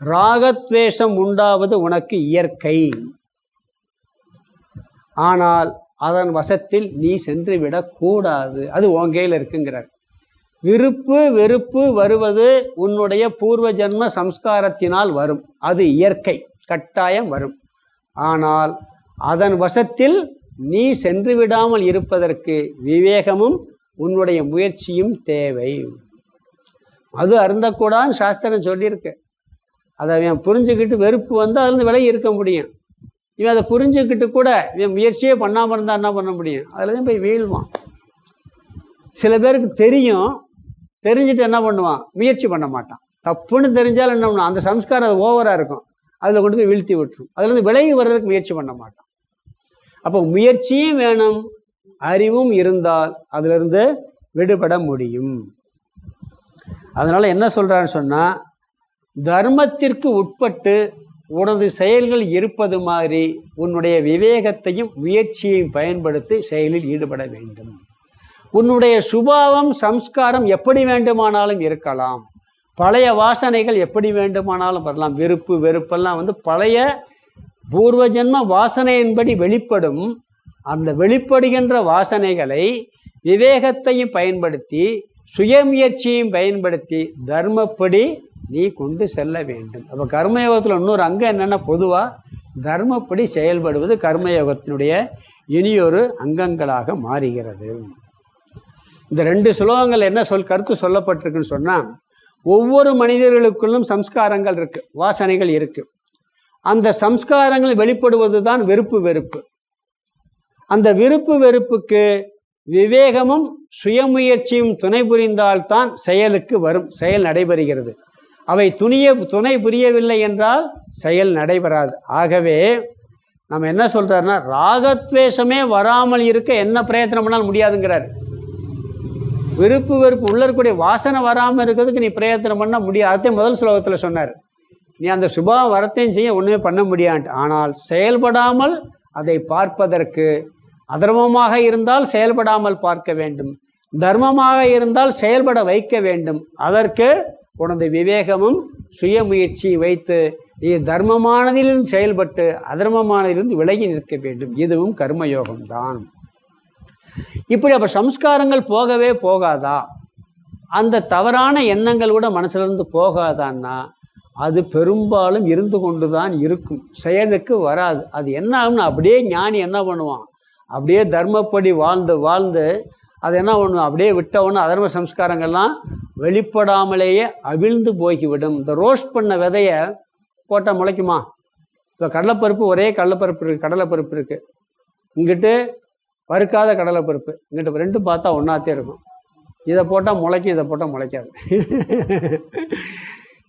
ராகத்வேஷம் உண்டாவது உனக்கு இயற்கை, ஆனால் அதன் வசத்தில் நீ சென்று விடக்கூடாது, அது உன் கையில் இருக்குங்கிறார். விருப்பு வெறுப்பு வருவது உன்னுடைய பூர்வ ஜென்ம சம்ஸ்காரத்தினால் வரும், அது இயற்கை, கட்டாயம் வரும். ஆனால் அதன் வசத்தில் நீ சென்று விடாமல் இருப்பதற்கு விவேகமும் உன்னுடைய முயற்சியும் தேவை. அது அருந்தக்கூடாதுன்னு சாஸ்திரம் சொல்லியிருக்கு. அதை அவன் புரிஞ்சுக்கிட்டு வெறுப்பு வந்து அதுலேருந்து விலகி இருக்க முடியும். இவன் அதை புரிஞ்சுக்கிட்டு கூட இவன் முயற்சியே பண்ணாமல் இருந்தால் என்ன பண்ண முடியும்? அதில் தான் போய் வீழ்வான். சில பேருக்கு தெரியும், தெரிஞ்சுட்டு என்ன பண்ணுவான்? முயற்சி பண்ண மாட்டான். தப்புன்னு தெரிஞ்சாலும் என்ன பண்ணுவான்? அந்த சம்ஸ்காரம் அது ஓவராக இருக்கும், அதில் கொண்டு போய் வீழ்த்தி விட்டுரும். அதுலேருந்து விலகி வர்றதுக்கு முயற்சி பண்ண மாட்டான். அப்போ முயற்சியும் வேணும், அறிவும் இருந்தால் அதிலிருந்து விடுபட முடியும். அதனால் என்ன சொல்கிறான்னு சொன்னால், தர்மத்திற்கு உட்பட்டு உனது செயல்கள் இருப்பது மாதிரி உன்னுடைய விவேகத்தையும் முயற்சியையும் பயன்படுத்தி செயலில் ஈடுபட வேண்டும். உன்னுடைய சுபாவம் சம்ஸ்காரம் எப்படி வேண்டுமானாலும் இருக்கலாம், பழைய வாசனைகள் எப்படி வேண்டுமானாலும் வரலாம். விருப்பு வெறுப்பெல்லாம் வந்து பழைய பூர்வ ஜென்ம வாசனையின்படி வெளிப்படும். அந்த வெளிப்படுகின்ற வாசனைகளை விவேகத்தையும் பயன்படுத்தி சுயமுயற்சியையும் பயன்படுத்தி தர்மப்படி நீ கொண்டு செல்ல வேண்டும். அப்போ கர்மயோகத்தில் இன்னொரு அங்கம் என்னென்னா, பொதுவாக தர்மப்படி செயல்படுவது கர்மயோகத்தினுடைய இனியொரு அங்கங்களாக மாறுகிறது. இந்த ரெண்டு ஸ்லோகங்கள் என்ன கருத்து சொல்லப்பட்டிருக்குன்னு சொன்னால், ஒவ்வொரு மனிதர்களுக்குள்ளும் சம்ஸ்காரங்கள் இருக்குது, வாசனைகள் இருக்குது. அந்த சம்ஸ்காரங்கள் வெளிப்படுவது தான் விருப்பு வெறுப்பு. அந்த விருப்பு வெறுப்புக்கு விவேகமும் சுயமுயற்சியும் துணை புரிந்தால்தான் செயலுக்கு வரும், செயல் நடைபெறுகிறது. அவை துணை புரியவில்லை என்றால் செயல் நடைபெறாது. ஆகவே நம்ம என்ன சொல்கிறாருன்னா, ராகத்வேஷமே வராமல் இருக்க என்ன பிரயத்தனம் பண்ணாலும் முடியாதுங்கிறார். விருப்பு வெறுப்பு உள்ள இருக்கக்கூடிய வாசனை வராமல் இருக்கிறதுக்கு நீ பிரயத்தனம் பண்ண முடியாது. அதையும் முதல் ஸ்லோகத்தில் சொன்னார். நீ அந்த சுபாவம் வரத்தையும் செய்ய ஒன்றுமே பண்ண முடியாது. ஆனால் செயல்படாமல் அதை பார்ப்பதற்கு, அதர்மமாக இருந்தால் செயல்படாமல் பார்க்க வேண்டும், தர்மமாக இருந்தால் செயல்பட வைக்க வேண்டும். அதற்கு உனது விவேகமும் சுயமுயற்சி வைத்து நீ தர்மமானதிலிருந்து செயல்பட்டு அதர்மமானதிலிருந்து விலகி நிற்க வேண்டும். இதுவும் கர்மயோகம்தான். இப்படி அப்போ சம்ஸ்காரங்கள் போகவே போகாதா? அந்த தவறான எண்ணங்கள் கூட மனசுலேருந்து போகாதான்னா அது பெரும்பாலும் இருந்து கொண்டு தான் இருக்கும், செயலுக்கு வராது. அது என்ன ஆகும்னா, அப்படியே ஞானி என்ன பண்ணுவான்? அப்படியே தர்மப்படி வாழ்ந்து வாழ்ந்து அது என்ன பண்ணுவோம்? அப்படியே விட்டவொன்னு அதர்ம சம்ஸ்காரங்கள்லாம் வெளிப்படாமலேயே அவிழ்ந்து போய்விடும். இந்த ரோஸ்ட் பண்ண விதையை போட்டால் முளைக்குமா? இப்போ கடலைப்பருப்பு, ஒரே கடலைப்பருப்பு இருக்குது, கடலைப்பருப்பு இருக்குது, இங்கிட்டு வறுக்காத கடலைப்பருப்பு, இங்கிட்ட ரெண்டும் பார்த்தா ஒன்றாத்தே இருக்கும். இதை போட்டால் முளைக்கும், இதை போட்டால் முளைக்காது.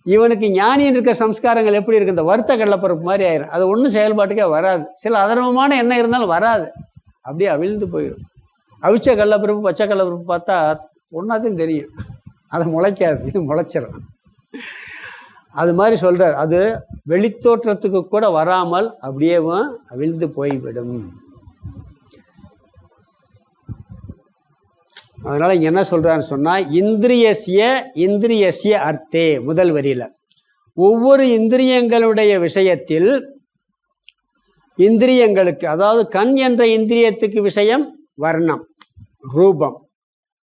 இவனுக்கு ஞானின்னு இருக்க சம்ஸ்காரங்கள் எப்படி இருக்குது, இந்த வருத்த கடலைப்பருப்பு மாதிரி ஆயிரும். அது ஒன்றும் செயல்பாட்டுக்கே வராது. சில அதர்மமான எண்ணம் இருந்தாலும் வராது, அப்படியே அவிழ்ந்து போயிடும். அவிச்ச கடலைப்பருப்பு பச்சை கடலைப்பருப்பு பார்த்தா ஒன்றாத்தையும் தெரியும், அதை முளைக்காது, இது முளைச்சிடும். அது மாதிரி சொல்கிறார். அது வெளித்தோற்றத்துக்கு கூட வராமல் அப்படியேவும் அவிழ்ந்து போய்விடும். அதனால் இங்கே என்ன சொல்கிறான்னு சொன்னால், இந்திரியசிய அர்த்தே, முதல் வரியில் ஒவ்வொரு இந்திரியங்களுடைய விஷயத்தில், இந்திரியங்களுக்கு அதாவது கண் என்ற இந்திரியத்துக்கு விஷயம் வர்ணம் ரூபம்,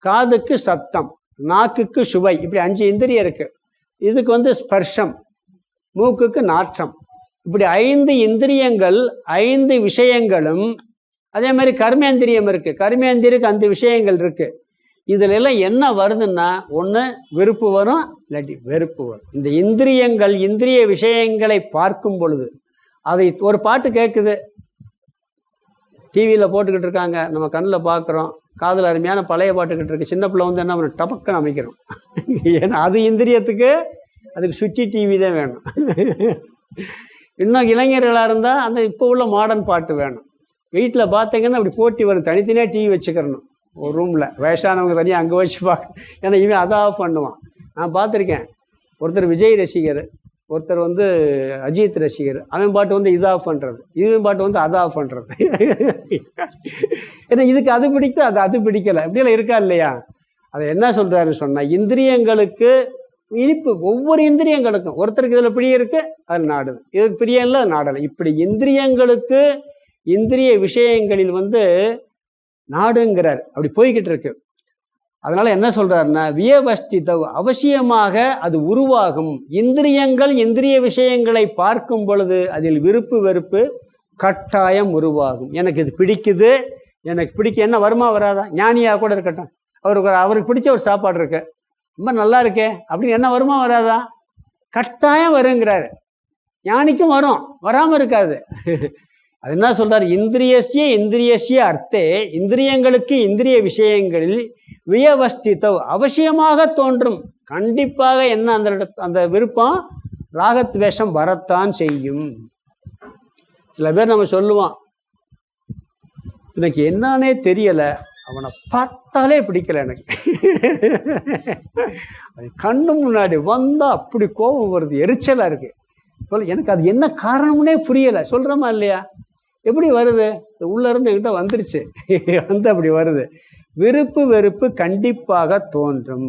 காதுக்கு சத்தம், நாக்குக்கு சுவை, இப்படி 5 இந்திரியம் இருக்குது. இதுக்கு ஸ்பர்ஷம், மூக்குக்கு நாற்றம், இப்படி 5 இந்திரியங்கள் 5 விஷயங்களும். அதே மாதிரி கர்மேந்திரியம் இருக்குது, கர்மேந்திரியக்கு 5 விஷயங்கள் இருக்குது. இதில் எல்லாம் என்ன வருதுன்னா, ஒன்று விருப்பு வரும், இல்லாட்டி வெறுப்பு வரும். இந்த இந்திரியங்கள் இந்திரிய விஷயங்களை பார்க்கும் பொழுது, அதை ஒரு பாட்டு கேட்குது, டிவியில் போட்டுக்கிட்டு இருக்காங்க, நம்ம கண்ணில் பார்க்குறோம், காதில் அருமையான பழைய பாட்டுக்கிட்டு இருக்கு, சின்ன பிள்ளை என்ன பண்ண டபக்குன்னு அமைக்கிறோம். ஏன்னா அது இந்திரியத்துக்கு, அதுக்கு சுவிட்சி டிவி தான் வேணும். இன்னும் இளைஞர்களாக இருந்தால் அந்த இப்போ உள்ள மாடர்ன் பாட்டு வேணும். வீட்டில் பார்த்தீங்கன்னா அப்படி போட்டி வரும், தனித்தனியாக டிவி வச்சுக்கிறணும் ஒரு ரூமில். வயசானவங்க தனியாக அங்கே வச்சு பார்க்க, ஏன்னா இவன் அதை ஆஃப் பண்ணுவான். நான் பார்த்துருக்கேன், ஒருத்தர் விஜய் ரசிகர், ஒருத்தர் அஜித் ரசிகர், அவன் பாட்டு இது ஆஃப் பண்ணுறது, இவன் பாட்டு அதை ஆஃப் பண்ணுறது. ஏன்னா இதுக்கு அது பிடிக்குது, அது பிடிக்கலை, இப்படியெல்லாம் இருக்கா இல்லையா? அதை என்ன சொல்கிறாருன்னு சொன்னால், இந்திரியங்களுக்கு இனிப்பு, ஒவ்வொரு இந்திரியங்களுக்கும் ஒருத்தருக்கு இதில் பிரியம் இருக்குது, அதில் நாடுது, இதுக்கு பிரியம் இல்லை, அது நாடலை. இப்படி இந்திரியங்களுக்கு இந்திரிய விஷயங்களில் நாடுங்கிறார். அப்படி போய்கிட்டு இருக்கு. அதனால என்ன சொல்றாருன்னா, வியவஸ்திதவ், அவசியமாக அது உருவாகும். இந்திரியங்கள் இந்திரிய விஷயங்களை பார்க்கும் பொழுது அதில் விருப்பு வெறுப்பு கட்டாயம் உருவாகும். எனக்கு இது பிடிக்குது, எனக்கு பிடிக்க என்ன வருமா வராதா? ஞானியாக கூட இருக்கட்டும், அவருக்கு பிடிச்ச ஒரு சாப்பாடு இருக்கு, ரொம்ப நல்லா இருக்கே அப்படின்னு என்ன வருமா வராதா? கட்டாயம் வருங்கிறாரு. ஞானிக்கும் வரும், வராமல் இருக்காது. அது என்ன சொல்றார், இந்திரியசிய அர்த்தே, இந்திரியங்களுக்கு இந்திரிய விஷயங்களில் வியவஸ்திதவ், அவசியமாக தோன்றும், கண்டிப்பாக என்ன அந்த விருப்பம் ராகத்வேஷம் வரத்தான் செய்யும். சில பேர் நம்ம சொல்லுவோம், எனக்கு என்னன்னே தெரியலை, அவனை பார்த்தாலே பிடிக்கல எனக்கு, கண்ணு முன்னாடி வந்தால் அப்படி கோபம் வருது, எரிச்சலாக இருக்கு, எனக்கு அது என்ன காரணம்னே புரியலை. சொல்கிறோமா இல்லையா? எப்படி வருது? உள்ளேருந்து என்கிட்ட வந்துருச்சு, அப்படி வருது. விருப்பு வெறுப்பு கண்டிப்பாக தோன்றும்.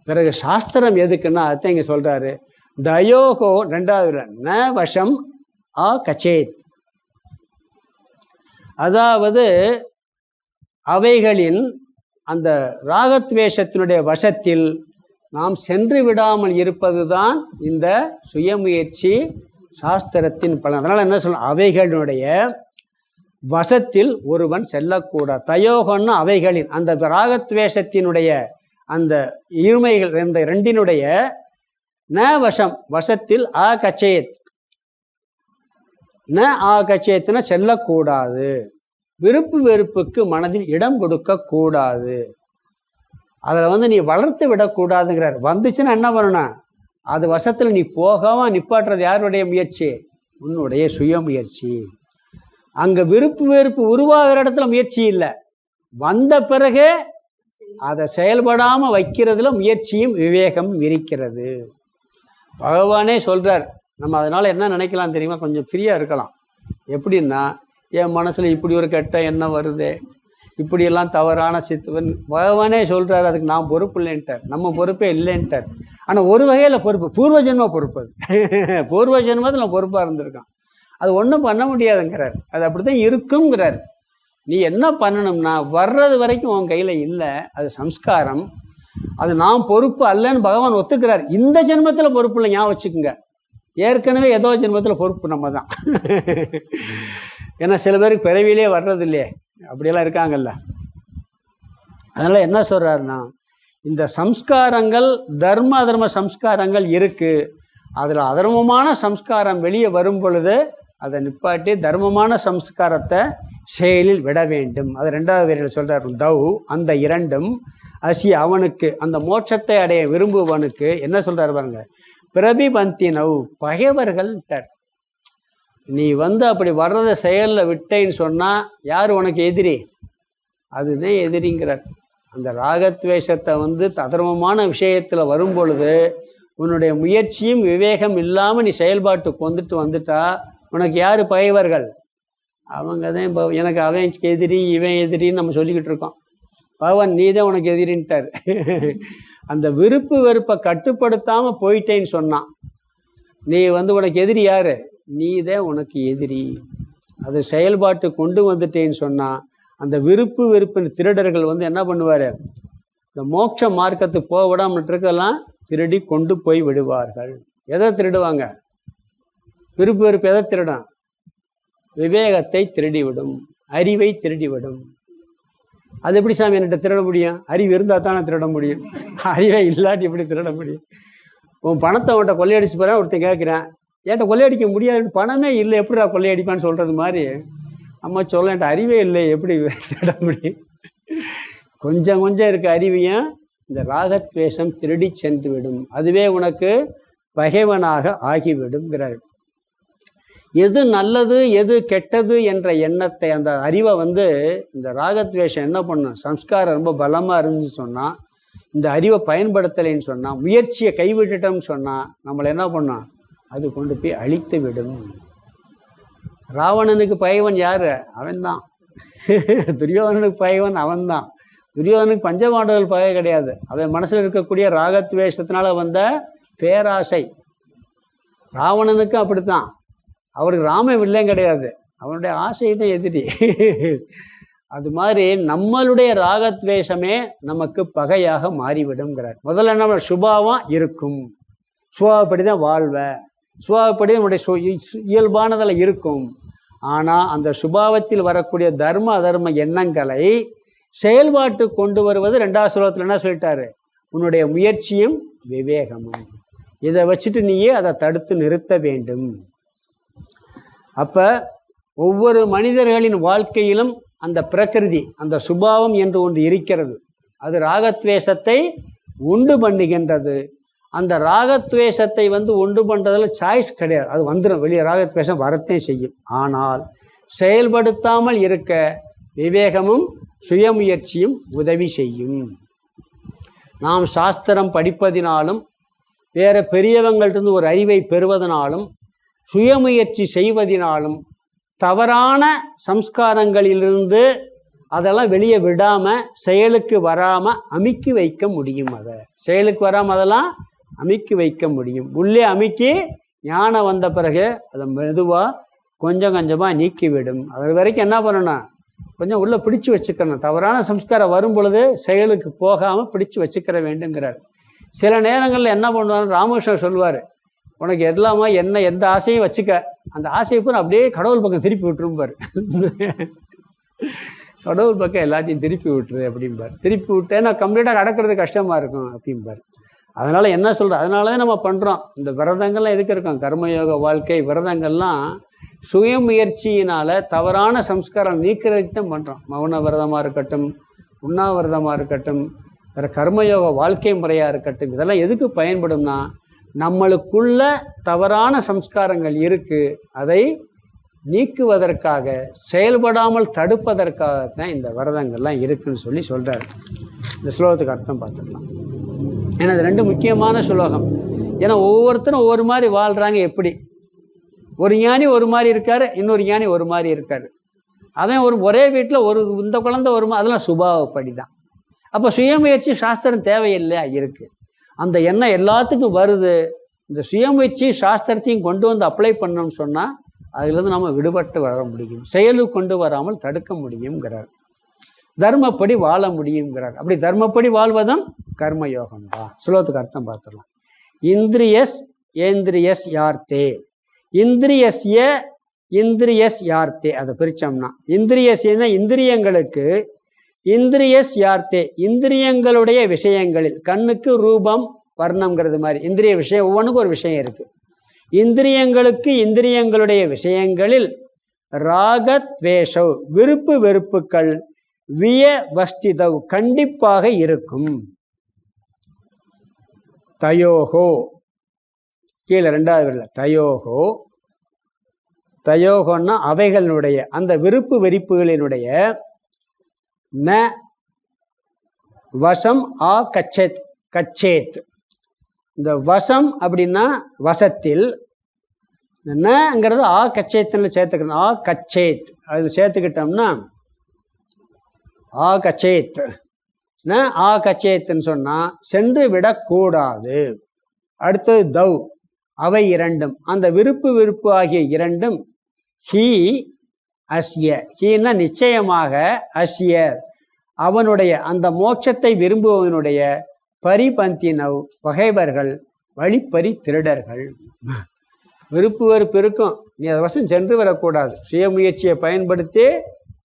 பிறகு சாஸ்திரம் எதுக்குன்னா அதான் இங்கே சொல்கிறாரு, தயோகோ, 2வது ந வசம் ஆ கச்சேத், அதாவது அவைகளின் அந்த ராகத்வேஷத்தினுடைய வசத்தில் நாம் சென்று விடாமல் இருப்பது தான் இந்த சுயமுயற்சி சாஸ்திரத்தின் பலன். அதனால் என்ன சொல்லணும், அவைகளுடைய வசத்தில் ஒருவன் செல்லக்கூடாது. தயோகன்னு அவைகளின் அந்த ராகத்வேஷத்தினுடைய அந்த இருமைகள், இந்த ரெண்டினுடைய ந வசம், வசத்தில் ஆ கச்சேத், ந ஆ கச்சேத்னா செல்லக்கூடாது. விருப்பு வெறுப்புக்கு மனதில் இடம் கொடுக்கக்கூடாது. அதில் நீ வளர்த்து விடக்கூடாதுங்கிறார். வந்துச்சுன்னா என்ன பண்ணணும், அது வசத்தில் நீ போகாமல் நிப்பாட்டுறது யாருடைய முயற்சி? உன்னுடைய சுயமுயற்சி. அங்கே விருப்பு வெறுப்பு உருவாகிற இடத்துல முயற்சி இல்லை, வந்த பிறகு அதை செயல்படாமல் வைக்கிறதுல முயற்சியும் விவேகம் இருக்கிறது. பகவானே சொல்கிறார். நம்ம அதனால் என்ன நினைக்கலாம் தெரியுமா, கொஞ்சம் ஃப்ரீயாக இருக்கலாம். எப்படின்னா, என் மனசில் இப்படி ஒரு கெட்ட எண்ணம் வருது, இப்படியெல்லாம் தவறான சித்துவன் பகவானே சொல்கிறார், அதுக்கு நான் பொறுப்பு இல்லைன்ட்டார், நம்ம பொறுப்பே இல்லைன்ட்டார். ஆனால் ஒரு வகையில் பொறுப்பு, பூர்வ ஜென்ம பொறுப்பு. அது பூர்வ ஜென்மத்தில் நான் பொறுப்பாக இருந்திருக்கான், அது ஒன்றும் பண்ண முடியாதுங்கிறார். அது அப்படி தான் இருக்குங்கிறார். நீ என்ன பண்ணணும்னா, வர்றது வரைக்கும் உன் கையில் இல்லை, அது சம்ஸ்காரம், அது நாம் பொறுப்பு அல்லன்னு பகவான் ஒத்துக்கிறார். இந்த ஜென்மத்தில் பொறுப்பு இல்லை, ஞாபகம் வச்சுக்கோங்க. ஏற்கனவே ஏதோ ஜென்மத்தில் பொறுப்பு நம்ம தான். ஏன்னா சில பேருக்கு பிறவிலே வர்றது இல்லையே, அப்படியெல்லாம் இருக்காங்கல்ல. அதனால் என்ன சொல்கிறாருன்னா, இந்த சம்ஸ்காரங்கள் தர்ம அதர்ம சம்ஸ்காரங்கள் இருக்குது, அதில் அதர்மமான சம்ஸ்காரம் வெளியே வரும் பொழுது அதை நிப்பாட்டி தர்மமான சம்ஸ்காரத்தை செயலில் விட வேண்டும். அது 2வது வரியில் சொல்கிறார். தௌ, அந்த இரண்டும், அசி, அவனுக்கு, அந்த மோட்சத்தை அடைய விரும்புவனுக்கு என்ன சொல்கிறார் பாருங்க, பிரபிபந்தினவ் பகைவர்கள். நீ அப்படி வர்றதை செயலில் விட்டேன்னு சொன்னால் யார் உனக்கு எதிரி? அதுதான் எதிரிங்கிறார். அந்த ராகத்வேஷத்தை அதர்மமான விஷயத்தில் வரும் பொழுது உன்னுடைய முயற்சியும் விவேகம் இல்லாமல் நீ செயல்பாட்டுக்கு வந்துட்டா உனக்கு யார் பகைவர்கள்? அவங்க தான். இப்போ எனக்கு அவன் எதிரி இவன் எதிரின்னு நம்ம சொல்லிக்கிட்டு இருக்கோம். பகவான் நீ தான் உனக்கு எதிரின்ட்டார். அந்த விருப்பு வெறுப்பை கட்டுப்படுத்தாமல் போயிட்டேன்னு சொன்னான். நீ உனக்கு எதிரி யார்? நீ தான் உனக்கு எதிரி. அது செயல்பாட்டு கொண்டு வந்துட்டேன்னு சொன்னால் அந்த விருப்பு வெறுப்பின் திருடர்கள் என்ன பண்ணுவார்? இந்த மோட்ச மார்க்கத்துக்கு போக விடாமல் இருக்கலாம் திருடி கொண்டு போய் விடுவார்கள். எதை திருடுவாங்க? விருப்பு வெறுப்பு எதை திருடும்? விவேகத்தை திருடிவிடும், அறிவை திருடிவிடும். அது எப்படி சாமி என்கிட்ட திருட முடியும்? அறிவு இருந்தால் தானே திருட முடியும். அறிவை இல்லாட்டி எப்படி திருட முடியும்? உன் பணத்தை அவன்கிட்ட கொள்ளையடிச்சு போகிறேன், ஒருத்தன் கேட்குறேன், என்கிட்ட கொள்ளையடிக்க முடியாது, பணமே இல்லை, எப்படி நான் கொள்ளையடிப்பான்னு சொல்கிறது மாதிரி அம்மா சொல்ல, என்கிட்ட அறிவே இல்லை, எப்படி திருட முடியும்? கொஞ்சம் கொஞ்சம் இருக்க அறிவையும் இந்த ராகத்வேஷம் திருடி சென்று விடும். அதுவே உனக்கு பகைவனாக ஆகிவிடுங்கிறார். எது நல்லது எது கெட்டது என்ற எண்ணத்தை, அந்த அறிவை இந்த ராகத்வேஷம் என்ன பண்ணும்? சம்ஸ்காரம் ரொம்ப பலமாக இருந்துன்னு சொன்னால், இந்த அறிவை பயன்படுத்தலைன்னு சொன்னால், முயற்சியை கைவிட்டுட்டோம்னு சொன்னால் நம்மளை என்ன பண்ணோம்? அது கொண்டு போய் அழித்து விடும். ராவணனுக்கு பகைவன் யார்? அவன்தான். துரியோதனனுக்கு பகைவன் அவன்தான். துரியோதனுக்கு பஞ்சபாண்டவர்கள் பகை கிடையாது. அவன் மனசில் இருக்கக்கூடிய ராகத்வேஷத்தினால வந்த பேராசை. ராவணனுக்கு அப்படித்தான். அவருக்கு ராம வில்லையும் கிடையாது, அவனுடைய ஆசை தான் எதிரி. அது மாதிரி நம்மளுடைய ராகத்வேஷமே நமக்கு பகையாக மாறிவிடுங்கிறார். முதல்ல நம்ம சுபாவம் இருக்கும், சுபாவப்படி தான் வாழ்வ, சுபாவப்படி நம்முடைய இயல்பானதில் இருக்கும். ஆனால் அந்த சுபாவத்தில் வரக்கூடிய தர்ம அதர்ம எண்ணங்களை செயல்பாட்டு கொண்டு வருவது 2வது ஸ்லோகத்தில் என்ன சொல்லிட்டாரு? உன்னுடைய முயற்சியும் விவேகமும். இதை வச்சுட்டு நீயே அதை தடுத்து நிறுத்த வேண்டும். அப்போ ஒவ்வொரு மனிதர்களின் வாழ்க்கையிலும் அந்த பிரகிருதி, அந்த சுபாவம் என்று ஒன்று இருக்கிறது. அது ராகத்வேஷத்தை உண்டு பண்ணுகின்றது. அந்த ராகத்வேஷத்தை உண்டு பண்ணுறதில் சாய்ஸ் கிடையாது, அது வந்துடும் வெளியே. ராகத்வேஷம் வரத்தே செய்யும். ஆனால் செயல்படுத்தாமல் இருக்க விவேகமும் சுயமுயற்சியும் உதவி செய்யும். நாம் சாஸ்திரம் படிப்பதினாலும் வேறு பெரியவங்கள்ட்ட ஒரு அறிவை பெறுவதனாலும் சுயமுயற்சி செய்வதினாலும் தவறான சம்ஸ்காரங்களிலிருந்து அதெல்லாம் வெளியே விடாமல் செயலுக்கு வராமல் அமுக்கி வைக்க முடியும். அதை செயலுக்கு வராமல் அதெல்லாம் அமுக்கி வைக்க முடியும். உள்ளே அமுக்கி ஞானம் வந்த பிறகு அதை மெதுவாக கொஞ்சம் கொஞ்சமாக நீக்கிவிடும். அது வரைக்கும் என்ன பண்ணணும்? கொஞ்சம் உள்ளே பிடிச்சி வச்சுக்கணும். தவறான சம்ஸ்காரம் வரும் பொழுது செயலுக்கு போகாமல் பிடிச்சி வச்சுக்கிற வேண்டுங்கிறார். சில நேரங்களில் என்ன பண்ணுவாங்க, ராமகிருஷ்ணன் சொல்லுவார், உனக்கு எல்லாமா எந்த ஆசையும் வச்சுக்க, அந்த ஆசையை பூரா அப்படியே கடவுள் பக்கம் திருப்பி விட்டுருப்பார். கடவுள் பக்கம் எல்லாத்தையும் திருப்பி விட்டுரு அப்படிம்பார். திருப்பி விட்டேன்னா கம்ப்ளீட்டாக கடக்கிறது கஷ்டமாக இருக்கும் அப்படிம்பார். அதனால் என்ன சொல்கிறேன், அதனால தான் நம்ம பண்ணுறோம். இந்த விரதங்கள்லாம் எதுக்கு இருக்கோம்? கர்மயோக வாழ்க்கை விரதங்கள்லாம் சுயமுயற்சியினால் தவறான சம்ஸ்காரம் நீக்கிறதுக்கு தான் பண்ணுறோம். மௌன விரதமாக இருக்கட்டும், உண்ணாவிரதமாக இருக்கட்டும், வேறு கர்மயோக வாழ்க்கை முறையாக இருக்கட்டும், இதெல்லாம் எதுக்கு பயன்படும்னா நம்மளுக்குள்ள தவறான சம்ஸ்காரங்கள் இருக்குது, அதை நீக்குவதற்காக, செயல்படாமல் தடுப்பதற்காகத்தான் இந்த விரதங்கள்லாம் இருக்குன்னு சொல்கிறார். இந்த ஸ்லோகத்துக்கு அர்த்தம் பார்த்துக்கலாம். ஏன்னா இது 2 முக்கியமான ஸ்லோகம். ஏன்னா ஒவ்வொருத்தரும் ஒவ்வொரு மாதிரி வாழ்கிறாங்க. எப்படி ஒரு ஞானி ஒரு மாதிரி இருக்கார், இன்னொரு ஞானி ஒரு மாதிரி இருக்கார். அவன் ஒரே வீட்டில் இந்த குழந்தை அதெல்லாம் சுபாவப்படி தான். அப்போ சுயமுயற்சி சாஸ்திரம் தேவையில்லையா? இருக்குது. அந்த எண்ணம் எல்லாத்துக்கும் வருது. இந்த சுயமுயற்சி சாஸ்திரத்தையும் கொண்டு அப்ளை பண்ணோம்னு சொன்னால் அதுலேருந்து நம்ம விடுபட்டு வர முடியும். செயலுக்கு கொண்டு வராமல் தடுக்க முடியுங்கிறார். தர்மப்படி வாழ முடியுங்கிறார். அப்படி தர்மப்படி வாழ்வதும் கர்மயோகம் தான். ஸ்லோகத்துக்கு அர்த்தம் பார்த்துடலாம். இந்திரியஸ் ஏந்திரியஸ் யார்த்தே, இந்திரியஸ்ய இந்திரியஸ் யார்த்தே, அதை பிரித்தோம்னா இந்திரியஸ்னா இந்திரியங்களுக்கு, இந்திரியஸ் யார்த்தே இந்திரியங்களுடைய விஷயங்களில், கண்ணுக்கு ரூபம் வர்ணம்ங்கிறது மாதிரி இந்திரிய விஷயம் ஒவ்வொன்றுக்கும் ஒரு விஷயம் இருக்குது. இந்திரியங்களுக்கு இந்திரியங்களுடைய விஷயங்களில் ராகத்வேஷவ் விருப்பு வெறுப்புக்கள் வியவஸ்திதவ் கண்டிப்பாக இருக்கும். தயோகோ கீழே 2வது வரல தயோகோ. தயோகோன்னா அவைகளினுடைய அந்த விருப்பு வெறுப்புகளினுடைய ந வசம் ஆ கச்சேத். கச்சேத் இந்த வசம் அப்படின்னா வசத்தில், நங்கிறது ஆ கச்சேத்துன்னு சேர்த்துக்கணும். ஆ கச்சேத் அது சேர்த்துக்கிட்டோம்னா ஆ கச்சேத். ந ஆ கச்சேத்துன்னு சொன்னால் சென்று விடக்கூடாது. அடுத்தது தவ் அவை இரண்டும், அந்த விருப்பு ஆகிய இரண்டும் ஹீ அஸ்ய. ஹீன்னா நிச்சயமாக, அஸ்ய அவனுடைய அந்த மோட்சத்தை விரும்புவதனுடைய பரிபந்தினவ் பகைவர்கள், வழிப்பறி திருடர்கள். விருப்பு வெறுப்பு இருக்கும், நீ அதை வசம் சென்று வரக்கூடாது. சுயமுயற்சியை பயன்படுத்தி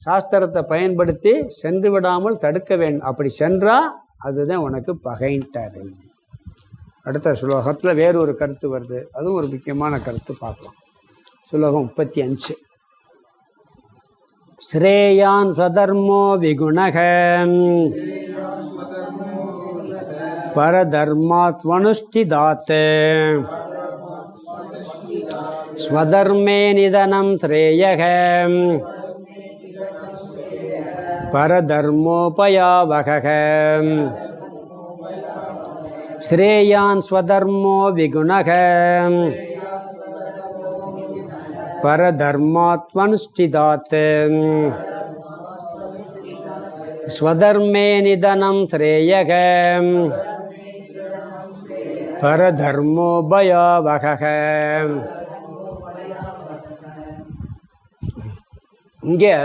சாஸ்திரத்தை பயன்படுத்தி சென்று விடாமல் தடுக்க வேண்டும். அப்படி சென்றால் அதுதான் உனக்கு பகைன்ட்டாரு. அடுத்த ஸ்லோகத்தில் வேறொரு கருத்து வருது, அதுவும் ஒரு முக்கியமான கருத்து பார்க்கலாம். ஸ்லோகம் 35. ஸ்ரேயான் ஸ்வதர்மோ விகுணகன் பரதர்மாத்வனுஷ்டிதாத் ஸ்வதர்மே நிதனம் ஸ்ரேயகம் பரதர்மோபயாவகம். ஸ்ரேயான் ஸ்வதர்மோ விகுணகம் பரதர்மாத்வனுஷ்டிதாத் ஸ்வதர்மே நிதனம் ஸ்ரேயகம் பரதர்மோபயாவகம். இங்கே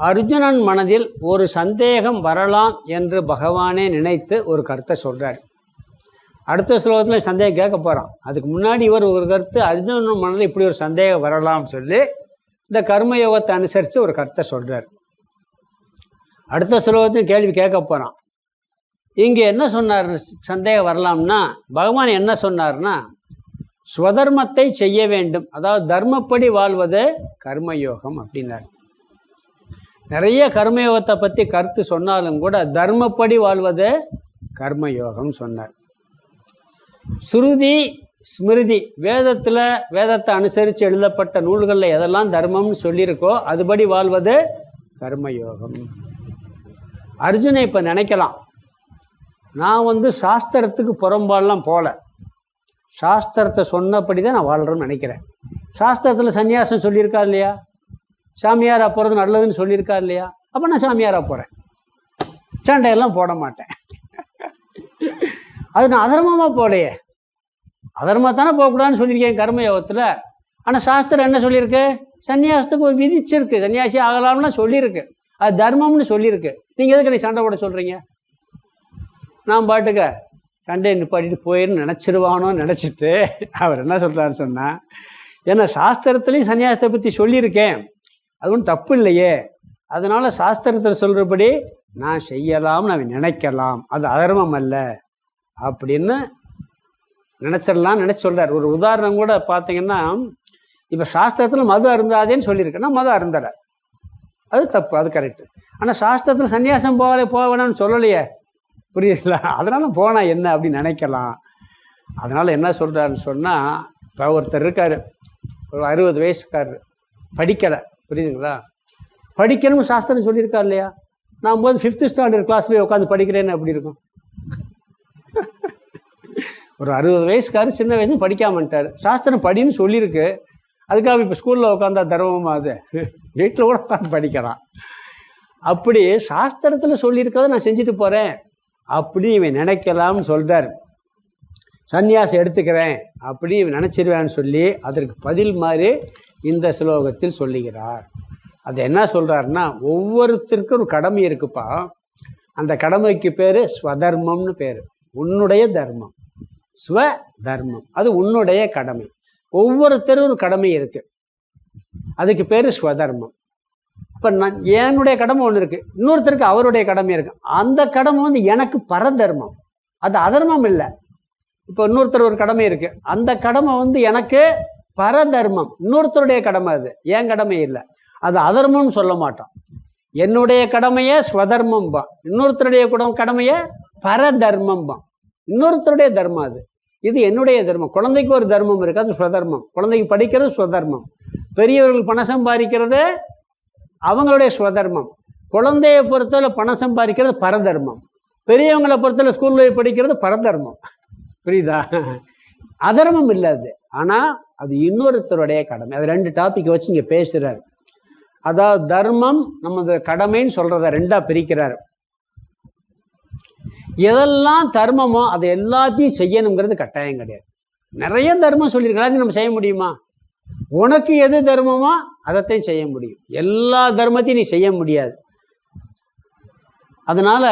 அர்ஜுனன் மனதில் ஒரு சந்தேகம் வரலாம் என்று பகவானே நினைத்து ஒரு கருத்தை சொல்கிறார். அடுத்த ஸ்லோகத்தில் சந்தேகம் கேட்க போகிறான். அதுக்கு முன்னாடி இவர் ஒரு கருத்து, அர்ஜுனன் மனதில் இப்படி ஒரு சந்தேகம் வரலாம்னு சொல்லி இந்த கர்மயோகத்தை அனுசரித்து ஒரு கருத்தை சொல்கிறார். அடுத்த ஸ்லோகத்தையும் கேள்வி கேட்க போகிறான். இங்கே என்ன சொன்னார்? சந்தேகம் வரலாம்னா பகவான் என்ன சொன்னார்னா, ஸ்வதர்மத்தை செய்ய வேண்டும், அதாவது தர்மப்படி வாழ்வது கர்மயோகம் அப்படின்னார். நிறைய கர்மயோகத்தை பற்றி கருத்து சொன்னாலும் கூட தர்மப்படி வாழ்வது கர்மயோகம் சொன்னார். ஸ்ருதி ஸ்மிருதி வேதத்தை அனுசரித்து எழுதப்பட்ட நூல்களில் எதெல்லாம் தர்மம்னு சொல்லியிருக்கோ அதுபடி வாழ்வது கர்மயோகம். அர்ஜுனை இப்போ நினைக்கலாம், நான் சாஸ்திரத்துக்கு புறம்பாடெலாம் போகல, சாஸ்திரத்தை சொன்னபடி தான் நான் வாழ்கிறேன்னு நினைக்கிறேன். சாஸ்திரத்தில் சன்னியாசம் சொல்லியிருக்கா இல்லையா? சாமியாராக போகிறது நல்லதுன்னு சொல்லியிருக்கா இல்லையா? அப்போ நான் சாமியாராக போகிறேன், சண்டையெல்லாம் போட மாட்டேன். அது நான் அதர்மமாக போகலையே, அதர்மமாக தானே போகக்கூடாதுன்னு சொல்லியிருக்கேன் கர்மயோகத்தில். ஆனால் சாஸ்திரம் என்ன சொல்லியிருக்கு? சன்னியாசத்துக்கு ஒரு விதிச்சிருக்கு, சன்னியாசி ஆகலாம்லாம் சொல்லியிருக்கு, அது தர்மம்னு சொல்லியிருக்கு. நீங்கள் எதுக்கு நீ சண்டை போட சொல்கிறீங்க? நான் பாட்டுக்க சண்டையை நிப்பாட்டிட்டு போயின்னு நினச்சிருவானோன்னு நினச்சிட்டு அவர் என்ன சொல்கிறாரு சொன்னால், ஏன்னா சாஸ்திரத்துலேயும் சன்னியாசத்தை பற்றி சொல்லியிருக்கேன், அது ஒன்றும் தப்பு இல்லையே, அதனால் சாஸ்திரத்தில் சொல்கிறபடி நான் செய்யலாம்னு அவன் நினைக்கலாம், அது அதர்மம் அல்ல அப்படின்னு நினச்சிடலாம் நினச்சி சொல்கிறார். ஒரு உதாரணம் கூட பார்த்தீங்கன்னா, இப்போ சாஸ்திரத்தில் மது அருந்தாதேன்னு சொல்லியிருக்கேன்னா மது அருந்தலை, அது தப்பு, அது கரெக்டு. ஆனால் சாஸ்திரத்தில் சன்னியாசம் போக வேணாம்னு சொல்லலையே, புரியுதுங்களா? அதனால போனால் என்ன அப்படின்னு நினைக்கலாம். அதனால் என்ன சொல்கிறாருன்னு சொன்னால், இப்போ ஒருத்தர் இருக்கார், ஒரு 60 வயசுக்காரர், படிக்கலை, புரியுதுங்களா? படிக்கணும்னு சாஸ்திரம் சொல்லியிருக்கார் இல்லையா? நான் போது 5th ஸ்டாண்டர்ட் கிளாஸ்லேயே உட்காந்து படிக்கிறேன்னு அப்படி இருக்கும். ஒரு 60 வயசுக்காரர் சின்ன வயசுல படிக்காமட்டார், சாஸ்திரம் படின்னு சொல்லியிருக்கு, அதுக்காக இப்போ ஸ்கூலில் உட்காந்தா தர்மமாக? அது வீட்டில் கூட உட்காந்து படிக்கலாம். அப்படி சாஸ்திரத்தில் சொல்லியிருக்கிறத நான் செஞ்சுட்டு போகிறேன் அப்படி இவன் நினைக்கலாம்னு சொல்கிறார். சந்நியாசம் எடுத்துக்கிறேன் அப்படி இவன் நினச்சிருவேன்னு சொல்லி அதற்கு பதில் மாதிரி இந்த ஸ்லோகத்தில் சொல்லுகிறார். அது என்ன சொல்கிறாருன்னா, ஒவ்வொருத்தருக்கும் ஒரு கடமை இருக்குப்பா, அந்த கடமைக்கு பேர் ஸ்வதர்மம்னு பேர். உன்னுடைய தர்மம் ஸ்வதர்மம், அது உன்னுடைய கடமை. ஒவ்வொருத்தரும் ஒரு கடமை இருக்குது, அதுக்கு பேர் ஸ்வதர்மம். இப்போ என்னுடைய கடமை ஒன்று இருக்குது, இன்னொருத்தருக்கு அவருடைய கடமை இருக்குது. அந்த கடமை எனக்கு பரதர்மம், அது அதர்மம் இல்லை. இப்போ இன்னொருத்தர் ஒரு கடமை இருக்குது, அந்த கடமை எனக்கு பரதர்மம், இன்னொருத்தருடைய கடமை, அது என் கடமை இல்லை, அது அதர்மம்னு சொல்ல மாட்டோம். என்னுடைய கடமையை ஸ்வதர்மம்பா, இன்னொருத்தருடைய கடமையை பரதர்மம்பா, இன்னொருத்தருடைய தர்மம் அது. இது என்னுடைய தர்மம். குழந்தைக்கு ஒரு தர்மம் இருக்குது, அது ஸ்வதர்மம். குழந்தைக்கு படிக்கிறது ஸ்வதர்மம். பெரியவர்கள் பணம் சம்பாதிக்கிறது அவங்களுடைய ஸ்வதர்மம். குழந்தையை பொறுத்தவரை பணம் சம்பாதிக்கிறது பரதர்மம். பெரியவங்களை பொறுத்தவரை ஸ்கூலில் போய் படிக்கிறது பரதர்மம். புரியுதா? அதர்மம் இல்லை அது. ஆனால் அது இன்னொருத்தருடைய கடமை. அது 2 டாபிக் வச்சு இங்கே பேசுகிறார். அதாவது தர்மம் நமது கடமைன்னு சொல்கிறத 2ஆக பிரிக்கிறார். எதெல்லாம் தர்மமோ அதை எல்லாத்தையும் செய்யணுங்கிறது கட்டாயம் கிடையாது. நிறைய தர்மம் சொல்லியிருக்கலாம், நம்ம செய்ய முடியுமா? உனக்கு எது தர்மமோ அதைத்தையும் செய்ய முடியும். எல்லா தர்மத்தையும் நீ செய்ய முடியாது. அதனால்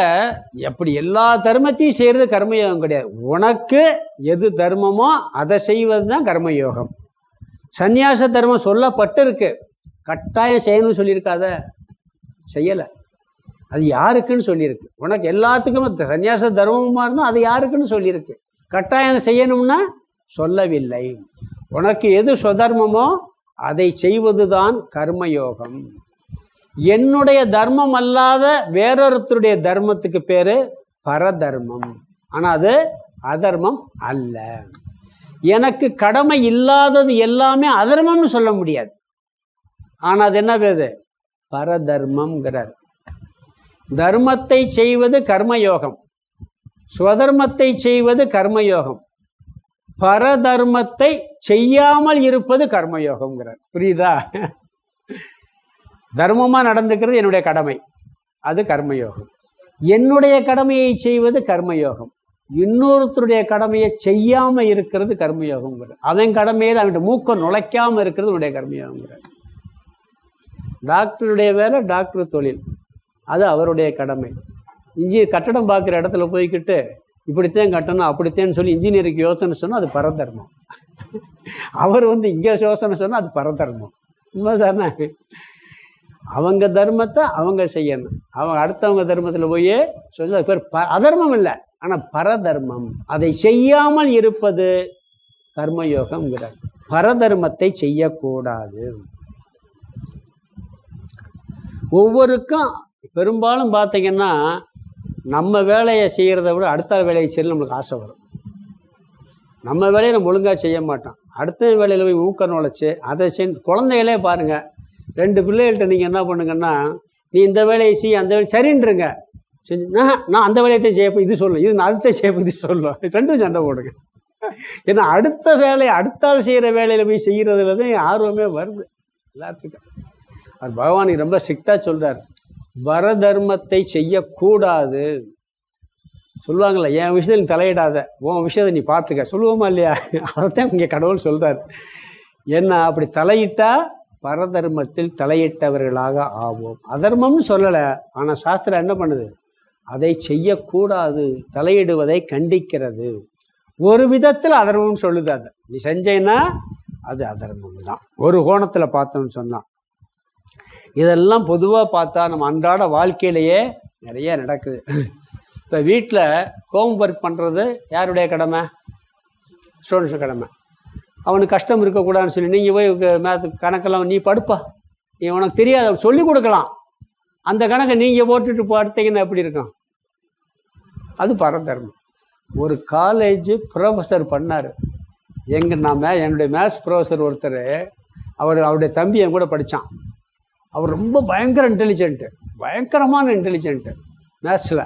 எப்படி எல்லா தர்மத்தையும் செய்கிறது கர்மயோகம் கிடையாது. உனக்கு எது தர்மமோ அதை செய்வது தான் கர்மயோகம். சந்நியாச தர்மம் சொல்லப்பட்டிருக்கு, கட்டாயம் செய்யணும்னு சொல்லியிருக்காத, செய்யலை. அது யாருக்குன்னு சொல்லியிருக்கு. உனக்கு எல்லாத்துக்கும் சந்நியாச தர்மமாக இருந்தால் அது யாருக்குன்னு சொல்லியிருக்கு. கட்டாயம் செய்யணும்னா சொல்லவில்லை. உனக்கு எது சுதர்மமோ அதை செய்வது தான் கர்மயோகம். என்னுடைய தர்மம் அல்லாத வேறொருத்தருடைய தர்மத்துக்கு பேர் பரதர்மம். ஆனால் அது அதர்மம் அல்ல. எனக்கு கடமை இல்லாதது எல்லாமே அதர்மம்னு சொல்ல முடியாது. ஆனால் அது என்ன பேரு? பரதர்மம்ங்கிறார். தர்மத்தை செய்வது கர்மயோகம், ஸ்வதர்மத்தை செய்வது கர்மயோகம், பரதர்மத்தை செய்யாமல் இருப்பது கர்மயோகம்ங்கிறார். புரியுதா? தர்மமாக நடந்துக்கிறது என்னுடைய கடமை, அது கர்மயோகம். என்னுடைய கடமையை செய்வது கர்மயோகம். இன்னொருத்தருடைய கடமையை செய்யாமல் இருக்கிறது கர்மயோகம்ங்கிறார். அவன் கடமையில் அவன்கிட்ட மூக்க நுழைக்காமல் இருக்கிறது உன்னுடைய கர்மயோகங்கிறார். டாக்டருடைய வேலை டாக்டர் தொழில், அது அவருடைய கடமை. கட்டடம் பார்க்குற இடத்துல போய்கிட்டு இப்படித்தான் கட்டணும் அப்படித்தேன்னு சொல்லி இன்ஜினியருக்கு யோசனை சொன்னால் அது பரதர்மம். அவர் இங்கே யோசனை சொன்னால் அது பரதர்மம். உண்மைதானே? அவங்க தர்மத்தை அவங்க செய்யணும். அவங்க அடுத்தவங்க தர்மத்தில் போய் சொல்ல பேர் அதர்மம் இல்லை, ஆனால் பரதர்மம். அதை செய்யாமல் இருப்பது கர்மயோகம்ங்கிறார். பரதர்மத்தை செய்யக்கூடாது. ஒவ்வொருக்கும் பெரும்பாலும் பார்த்தீங்கன்னா நம்ம வேலையை செய்கிறத விட அடுத்த வேலையை செய்ய நம்மளுக்கு ஆசை வரும். நம்ம வேலையை நம்ம ஒழுங்காக செய்ய மாட்டோம். அடுத்த வேலையில் போய் மூக்க நுழைச்சி அதை செஞ்சு குழந்தைகளே பாருங்கள். 2 பிள்ளைகள்கிட்ட நீங்கள் என்ன பண்ணுங்கன்னா, நீ இந்த வேலையை செய்ய அந்த வேலை சரின்றுங்க செஞ்சு, நான் அந்த வேலையத்தையும் செய்யப்போ இது சொல்லும், இது நான் அடுத்த செய்யப்போ இது சொல்லும், 2 சண்டை போடுங்க. ஏன்னா அடுத்த வேலையை அடுத்த ஆள் செய்கிற வேலையில் போய் செய்கிறதுல தான் ஆர்வமே வருது எல்லாத்துக்கும். அது பகவானுக்கு ரொம்ப ஸ்ட்ரிக்டாக சொல்கிறார், பரதர்மத்தை செய்யக்கூடாது. சொல்லுவாங்களே, என் விஷயத்தில் தலையிடாத, உன் விஷயத்தை நீ பார்த்துக்க, சொல்லுவோமா இல்லையா? அதைத்தான் இங்கே கடவுள் சொல்கிறார். ஏன்னா அப்படி தலையிட்டால் பரதர்மத்தில் தலையிட்டவர்களாக ஆவோம். அதர்மம்னு சொல்லலை, ஆனால் சாஸ்திரம் என்ன பண்ணுது? அதை செய்யக்கூடாது, தலையிடுவதை கண்டிக்கிறது. ஒரு விதத்தில் அதர்மம்னு சொல்லுது. அதை நீ செஞ்சேன்னா அது அதர்மம் தான். ஒரு கோணத்தில் பார்த்தோம்னு சொன்னால். இதெல்லாம் பொதுவாக பார்த்தா நம்ம அன்றாட வாழ்க்கையிலேயே நிறைய நடக்குது. இப்போ வீட்டில் ஹோம்ஒர்க் பண்ணுறது யாருடைய கடமை? ஸ்டூடெண்ட்ஸ் கடமை. அவனுக்கு கஷ்டம் இருக்கக்கூடாதுன்னு சொல்லி நீங்கள் போய் மேத்து கணக்கெல்லாம் நீ படுப்பா, நீ உனக்கு தெரியாது, அவன் சொல்லிக் கொடுக்கலாம். அந்த கணக்கை நீங்கள் போட்டுட்டு படுத்தீங்கன்னா எப்படி இருக்கும்? அது பரதர்மம். ஒரு காலேஜ் ப்ரொஃபஸர் பண்ணார். என்னுடைய மேத்ஸ் ப்ரொஃபஸர் ஒருத்தர், அவருடைய தம்பி என் கூட படித்தான். அவர் ரொம்ப பயங்கர இன்டெலிஜென்ட்டு, பயங்கரமான இன்டெலிஜென்ட்டு மேத்ஸில்.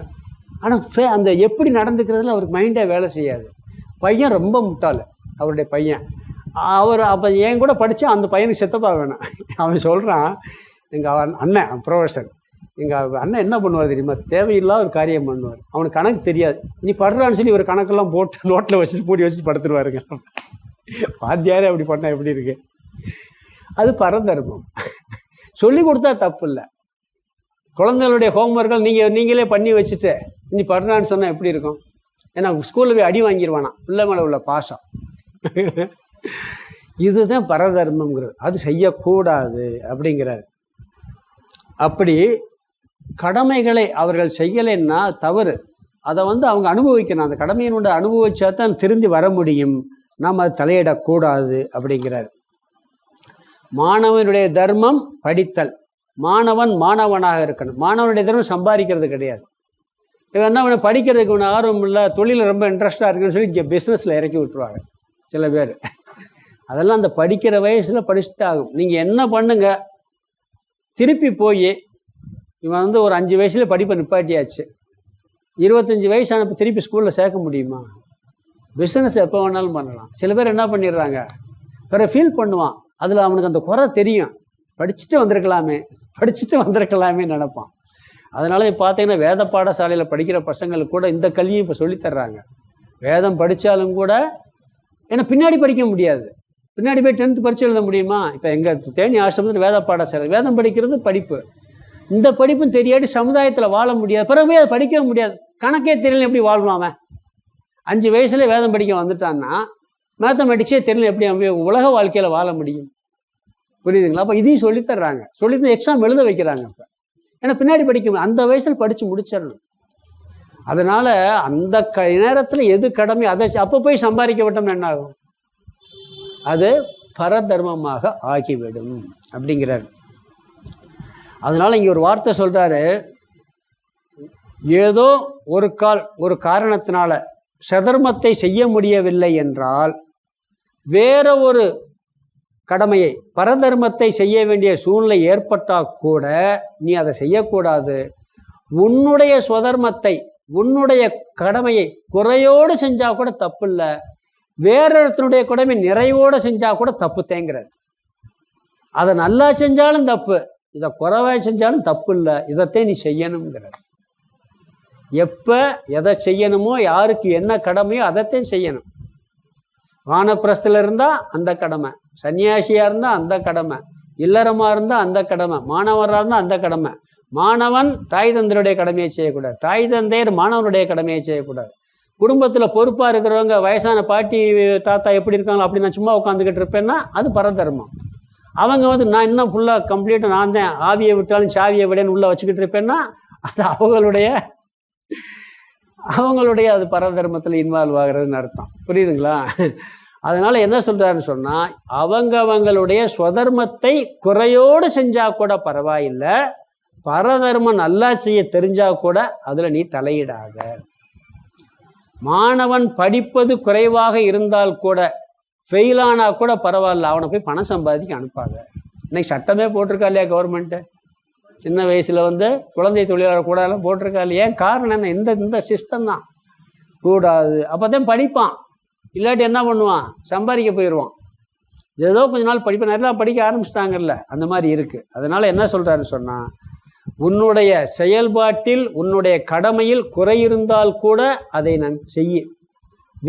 ஆனால் அந்த எப்படி நடந்துக்கிறதுல அவருக்கு மைண்டே வேலை செய்யாது. பையன் ரொம்ப முட்டாள், அவருடைய பையன். அவர் அப்போ என் கூட படித்தா அந்த பையனுக்கு சித்தப்பா வேணும். அவன் சொல்கிறான், எங்கள் அண்ணன் ப்ரொஃபஸர், எங்கள் அண்ணன் என்ன பண்ணுவார் தெரியுமா? தேவையில்லாத ஒரு காரியம் பண்ணுவார். அவனுக்கு கணக்கு தெரியாது, நீ படுறான்னு சொல்லி ஒரு கணக்கெல்லாம் போட்டு நோட்டில் வச்சுட்டு பூட்டி வச்சுட்டு படுத்துருவாருங்க. வாத்தியாரே அப்படி பண்ணால் எப்படி இருக்கு? அது பரதர்மம். சொல்லி கொடுத்தா தப்பு இல்லை. குழந்தைகளுடைய ஹோம்ஒர்க்கை நீங்களே பண்ணி வச்சுட்டு நீ படுறான்னு சொன்னால் எப்படி இருக்கும்? ஏன்னா ஸ்கூலில் போய் அடி வாங்கிடுவானா, பிள்ளை மேலே உள்ள பாசம். இதுதான் பரதர்மங்கிறது. அது செய்யக்கூடாது அப்படிங்கிறார். அப்படி கடமைகளை அவர்கள் செய்யலைன்னா தவறு. அதை அவங்க அனுபவிக்கணும். அந்த கடமையினுடைய அனுபவிச்சா தான் திருந்தி வர முடியும். நாம் அதை தலையிடக்கூடாது அப்படிங்கிறார். மாணவனுடைய தர்மம் படித்தல். மாணவன் மாணவனாக இருக்கணும். மாணவனுடைய தர்மம் சம்பாதிக்கிறது கிடையாது. இவன் என்ன பண்ண, படிக்கிறதுக்கு ஒன்று ஆர்வம் இல்லை, தொழில் ரொம்ப இன்ட்ரெஸ்ட்டாக இருக்குன்னு சொல்லி இங்கே பிஸ்னஸில் இறக்கி விட்டுருவாங்க சில பேர். அதெல்லாம் அந்த படிக்கிற வயசில் படிச்சுட்டு ஆகும். நீங்கள் என்ன பண்ணுங்க, திருப்பி போய் இவன் வந்து ஒரு 5 வயசுல படிப்பை நிப்பாட்டியாச்சு, 25 வயசானப்போ திருப்பி ஸ்கூலில் சேர்க்க முடியுமா? பிஸ்னஸ் எப்போ வேணாலும் பண்ணலாம். சில பேர் என்ன பண்ணிடுறாங்க, பிறகு ஃபீல் பண்ணுவான், அதில் அவனுக்கு அந்த குறை தெரியும், படிச்சுட்டு வந்திருக்கலாமே நினைப்பான். அதனால பார்த்தீங்கன்னா வேத பாடசாலையில் படிக்கிற பசங்களுக்கு கூட இந்த கல்வியும் இப்போ சொல்லித்தர்றாங்க. வேதம் படித்தாலும் கூட ஏன்னா பின்னாடி படிக்க முடியாது, பின்னாடி போய் 10th பரிட்சை எழுத முடியுமா? இப்போ எங்கள் தேனி ஆசிரமத்தில் வேத பாடசாலை, வேதம் படிக்கிறது படிப்பு, இந்த படிப்பும் தெரியாட்டி சமுதாயத்தில் வாழ முடியாது, பிறகு அதை படிக்க முடியாது. கணக்கே தெரியல எப்படி வாழ்வான் அவன்? 5 வயசுல வேதம் படிக்க வந்துட்டான்னா மேத்தமெட்டிக்ஸே தெரியல எப்படி அவன் உலக வாழ்க்கையில் வாழ முடியும்? புரியுதுங்களா? அப்போ இதையும் சொல்லித்தர்றாங்க, சொல்லிட்டு எக்ஸாம் எழுத வைக்கிறாங்க. இப்போ ஏன்னா பின்னாடி படிக்க அந்த வயசில் படித்து முடிச்சிடணும். அதனால் அந்த நேரத்தில் எது கடமை அதை அப்போ போய் சம்பாதிக்கப்பட்டோம்னு என்ன ஆகும்? அது பரதர்மமாக ஆகிவிடும் அப்படிங்கிறார். அதனால் இங்கே ஒரு வார்த்தை சொல்கிறாரு, ஏதோ ஒரு காரணத்தினால சதர்மத்தை செய்ய முடியவில்லை என்றால் வேற ஒரு கடமையை பரதர்மத்தை செய்ய வேண்டிய சூழ்நிலை ஏற்பட்டால் கூட நீ அதை செய்யக்கூடாது. உன்னுடைய சுதர்மத்தை, உன்னுடைய கடமையை குறையோடு செஞ்சால் கூட தப்பு இல்லை, வேறொருத்தனுடைய கடமை நிறைவோடு செஞ்சால் கூட தப்பு தேங்கிறார். அதை நல்லா செஞ்சாலும் தப்பு, இதை குறைவாக செஞ்சாலும் தப்பு இல்லை, இதைத்தான் நீ செய்யணுங்கிறார். எப்போ எதை செய்யணுமோ, யாருக்கு என்ன கடமையோ அதைத்தான் செய்யணும். வானப்பிரஸ்தில் இருந்தால் அந்த கடமை, சன்னியாசியாக இருந்தால் அந்த கடமை, இல்லறமாக இருந்தால் அந்த கடமை, மாணவராக இருந்தால் அந்த கடமை. மாணவன் தாய் தந்தையருடைய கடமையை செய்யக்கூடாது, தாய் தந்தையர் மாணவனுடைய கடமையை செய்யக்கூடாது. குடும்பத்தில் பொறுப்பாக இருக்கிறவங்க வயசான பாட்டி தாத்தா எப்படி இருக்காங்களோ அப்படி நான் சும்மா உட்காந்துக்கிட்டு இருப்பேன்னா அது பரதர்மம். அவங்க வந்து நான் இன்னும் ஃபுல்லாக கம்ப்ளீட்டாக நான் தான் ஆவியை விட்டாலும் சாவியை விடன்னு உள்ளே வச்சுக்கிட்டு இருப்பேன்னா அது அவங்களுடைய அது பரதர்மத்தில் இன்வால்வ் ஆகிறதுன்னு அர்த்தம். புரியுதுங்களா? அதனால் என்ன சொல்கிறாருன்னு சொன்னால், அவங்களுடைய ஸ்வதர்மத்தை குறையோடு செஞ்சால் கூட பரவாயில்லை, பரதர்மம் நல்லா செய்ய தெரிஞ்சால் கூட அதில் நீ தலையிடாத. மாணவன் படிப்பது குறைவாக இருந்தால் கூட, ஃபெயிலானா கூட பரவாயில்ல, அவனை போய் பணம் சம்பாதிக்க அனுப்பாத. இன்னைக்கு சட்டமே போட்டிருக்கா இல்லையா கவர்மெண்ட்டு? சின்ன வயசில் வந்து குழந்தை தொழிலாளர் கூட எல்லாம் போட்டிருக்கா இல்லையா? ஏன் காரணம் என்ன? இந்த சிஸ்டம் தான் கூடாது. அப்போ தான் படிப்பான், இல்லாட்டி என்ன பண்ணுவான்? சம்பாதிக்க போயிடுவான். ஏதோ கொஞ்ச நாள் படிப்பேன், நல்லா படிக்க ஆரம்பிச்சிட்டாங்கல்ல, அந்த மாதிரி இருக்குது. அதனால் என்ன சொல்கிறாருன்னு சொன்னால், உன்னுடைய செயல்பாட்டில் உன்னுடைய கடமையில் குறை இருந்தால் கூட அதை நான் செய்ய,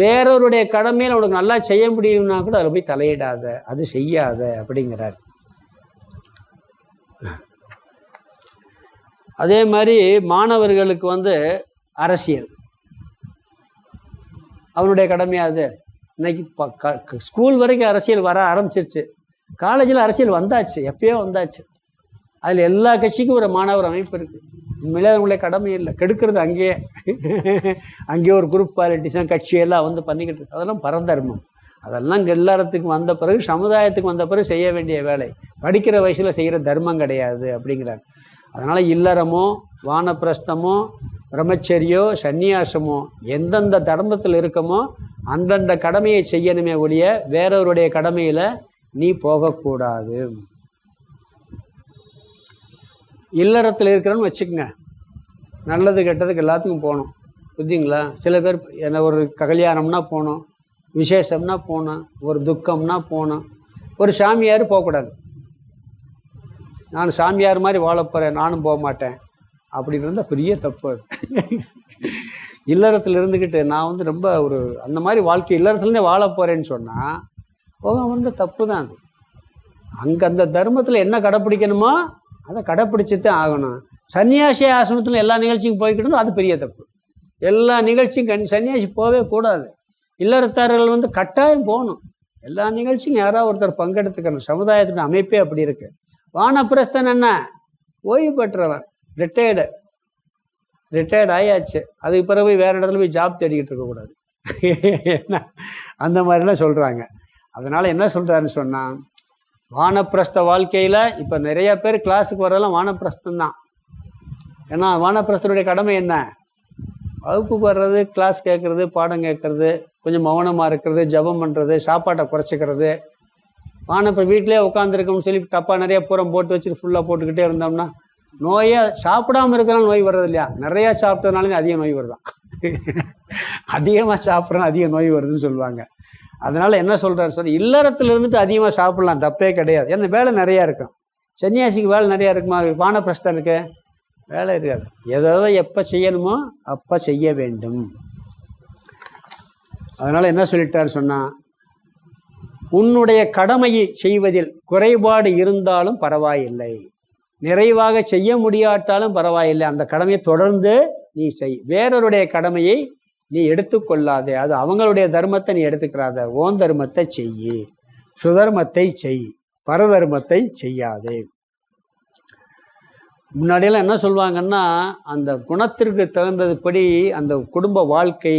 வேறொருடைய கடமையில் உனக்கு நல்லா செய்ய முடியும்னா கூட அதில் போய் தலையிடாத, அது செய்யாத அப்படிங்கிறார். அதே மாதிரி மாணவர்களுக்கு வந்து அரசியல் அவனுடைய கடமையாது. இன்னைக்கு ஸ்கூல் வரைக்கும் அரசியல் வர ஆரம்பிச்சிருச்சு, காலேஜில் அரசியல் வந்தாச்சு, எப்பயோ வந்தாச்சு. அதில் எல்லா கட்சிக்கும் ஒரு மாணவர் அமைப்பு இருக்குது. உண்மையிலே அவங்களுடைய கடமை இல்லை, கெடுக்கிறது அங்கேயே ஒரு குரூப் பாலிட்டிஷன் கட்சியெல்லாம் வந்து பண்ணிக்கிட்டு இருக்கு. அதெல்லாம் பரதர்மம். அதெல்லாம் எல்லாத்துக்கும் வந்த பிறகு, சமுதாயத்துக்கு வந்த பிறகு செய்ய வேண்டிய வேலை, படிக்கிற வயசில் செய்கிற தர்மம் கிடையாது அப்படிங்கிறார். அதனால் இல்லறமோ வானப்பிரஸ்தமோ பிரம்மச்சரியோ சந்நியாசமோ எந்தெந்த தர்மத்தில் இருக்கமோ அந்தந்த கடமையை செய்யணுமே ஒழிய வேறவருடைய கடமையில் நீ போகக்கூடாது. இல்லறத்தில் இருக்கிறன்னு வச்சுக்கோங்க, நல்லது கெட்டதுக்கு எல்லாத்துக்கும் போகணும், புரியுதுங்களா? சில பேர் என்ன ஒரு கல்யாணம்னா போகணும், விசேஷம்னா போகணும், ஒரு துக்கம்னா போகணும். ஒரு சாமியார் போகக்கூடாது, நான் சாமியார் மாதிரி வாழ போகிறேன் நானும் போக மாட்டேன் அப்படின்னு இருந்தால் பெரிய தப்பு. இல்லறத்தில் இருந்துக்கிட்டு நான் வந்து ரொம்ப ஒரு அந்த மாதிரி வாழ்க்கை இல்லறத்துலேருந்தே வாழ போகிறேன்னு சொன்னால் போக வந்து தப்பு தான். அது அங்கே அந்த தர்மத்தில் என்ன கடைப்பிடிக்கணுமோ அதை கடைப்பிடிச்சுதான் ஆகணும். சன்னியாசி ஆசிரமத்தில் எல்லா நிகழ்ச்சிக்கும் போய்கிட்டு அது பெரிய தப்பு. எல்லா நிகழ்ச்சியும் சன்னியாசி போகவே கூடாது. இல்லறத்தார்கள் வந்து கட்டாயம் போகணும், எல்லா நிகழ்ச்சியும் யாராவது ஒருத்தர் பங்கெடுத்துக்கணும். சமுதாயத்தின் அமைப்பே அப்படி இருக்குது. வானப்பிரஸ்தன் என்ன, ஓய்வு பெற்றவன், ரிட்டையர்ட் ஆயாச்சு, அதுக்கு பிறகு வேறு இடத்துல போய் ஜாப் தேடிக்கிட்டு இருக்கக்கூடாது. அந்த மாதிரிலாம் சொல்கிறாங்க. அதனால் என்ன சொல்கிறாருன்னு சொன்னால், வானப்பிரஸ்த வாழ்க்கையில் இப்போ நிறையா பேர் கிளாஸுக்கு வரதெல்லாம் வானப்பிரஸ்தம் தான். ஏன்னா வானப்பிரஸ்தனுடைய கடமை என்ன? வகுப்புக்கு வர்றது, கிளாஸ் கேட்குறது, பாடம் கேட்குறது, கொஞ்சம் மௌனமாக இருக்கிறது, ஜபம் பண்ணுறது, சாப்பாட்டை குறைச்சிக்கிறது. ஆனால் இப்போ வீட்டிலே உட்காந்துருக்கோம்னு சொல்லி டப்பா நிறையா பூரம் போட்டு வச்சுட்டு ஃபுல்லாக போட்டுக்கிட்டே இருந்தோம்னா நோயை சாப்பிடாமல் இருக்கிறனால நோய் வர்றது இல்லையா, நிறையா சாப்பிட்டதுனாலே அதிக நோய் வருதான். அதிகமாக சாப்பிட்றோம் அதிக நோய் வருதுன்னு சொல்லுவாங்க. அதனால் என்ன சொல்கிறாரு சொல்லி, இல்லறத்தில் இருந்துட்டு அதிகமாக சாப்பிட்லாம், தப்பே கிடையாது. ஏன்னா வேலை நிறையா இருக்கும். சன்னியாசிக்கு வேலை நிறையா இருக்குமா? வானப்பிரஸ்தனுக்கு வேலை இருக்காது. ஏதாவது எப்போ செய்யணுமோ அப்போ செய்ய வேண்டும். அதனால் என்ன சொல்லிட்டார் சொன்னால், உன்னுடைய கடமையை செய்வதில் குறைபாடு இருந்தாலும் பரவாயில்லை, நிறைவாக செய்ய முடியாட்டாலும் பரவாயில்லை, அந்த கடமையை தொடர்ந்து நீ செய். வேறொருடைய கடமையை நீ எடுத்துக்கொள்ளாதே, அது அவங்களுடைய தர்மத்தை நீ எடுத்துக்கிறாத. ஓன் தர்மத்தை செய்யி, சுதர்மத்தை செய், பரதர்மத்தை செய்யாதே. முன்னாடியெல்லாம் என்ன சொல்லுவாங்கன்னா, அந்த குணத்திற்கு தகுந்ததுபடி அந்த குடும்ப வாழ்க்கை,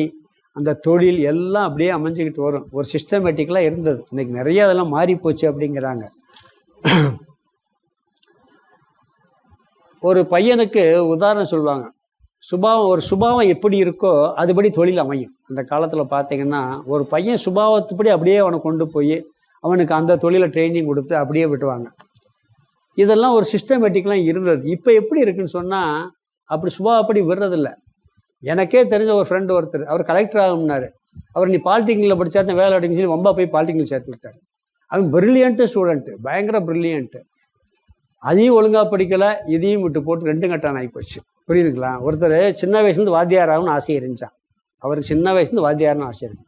அந்த தொழில் எல்லாம் அப்படியே அமைஞ்சிக்கிட்டு வரும். ஒரு சிஸ்டமேட்டிக்கலாக இருந்தது. இன்றைக்கி நிறைய அதெல்லாம் மாறி போச்சு அப்படிங்கிறாங்க. ஒரு பையனுக்கு உதாரணம் சொல்லுவாங்க, ஒரு சுபாவம் எப்படி இருக்கோ அதுபடி தொழில் அமையும். அந்த காலத்தில் பார்த்தீங்கன்னா ஒரு பையன் சுபாவத்துப்படி அப்படியே அவனை கொண்டு போய் அவனுக்கு அந்த தொழிலை ட்ரைனிங் கொடுத்து அப்படியே விட்டுவாங்க. இதெல்லாம் ஒரு சிஸ்டமேட்டிக்லாம் இருந்தது. இப்போ எப்படி இருக்குன்னு சொன்னால் அப்படி சுபாவப்படி விடுறதில்ல. எனக்கே தெரிஞ்ச ஒரு ஃப்ரெண்டு ஒருத்தர், அவர் கலெக்டர் ஆகும்னாரு. அவர் நீ பாலிடெக்னிக்கில் படித்தா தான் வேலை அப்படின்னு சொல்லி ரொம்ப போய் பாலிடெக்னிக் சேர்த்து விட்டார். அவன் ப்ரில்லியண்ட்டு ஸ்டூடெண்ட்டு, பயங்கர ப்ரில்லியண்ட்டு. அதையும் ஒழுங்காக படிக்கலை, இதையும் விட்டு போட்டு 2 கட்டான் ஆகி போச்சு. புரியுதுங்களா? ஒருத்தர் சின்ன வயசுலேருந்து வாத்தியாராகனு ஆசை இருந்துச்சான். அவருக்கு சின்ன வயசுலேருந்து வாத்தியார்னு ஆசை இருக்கு.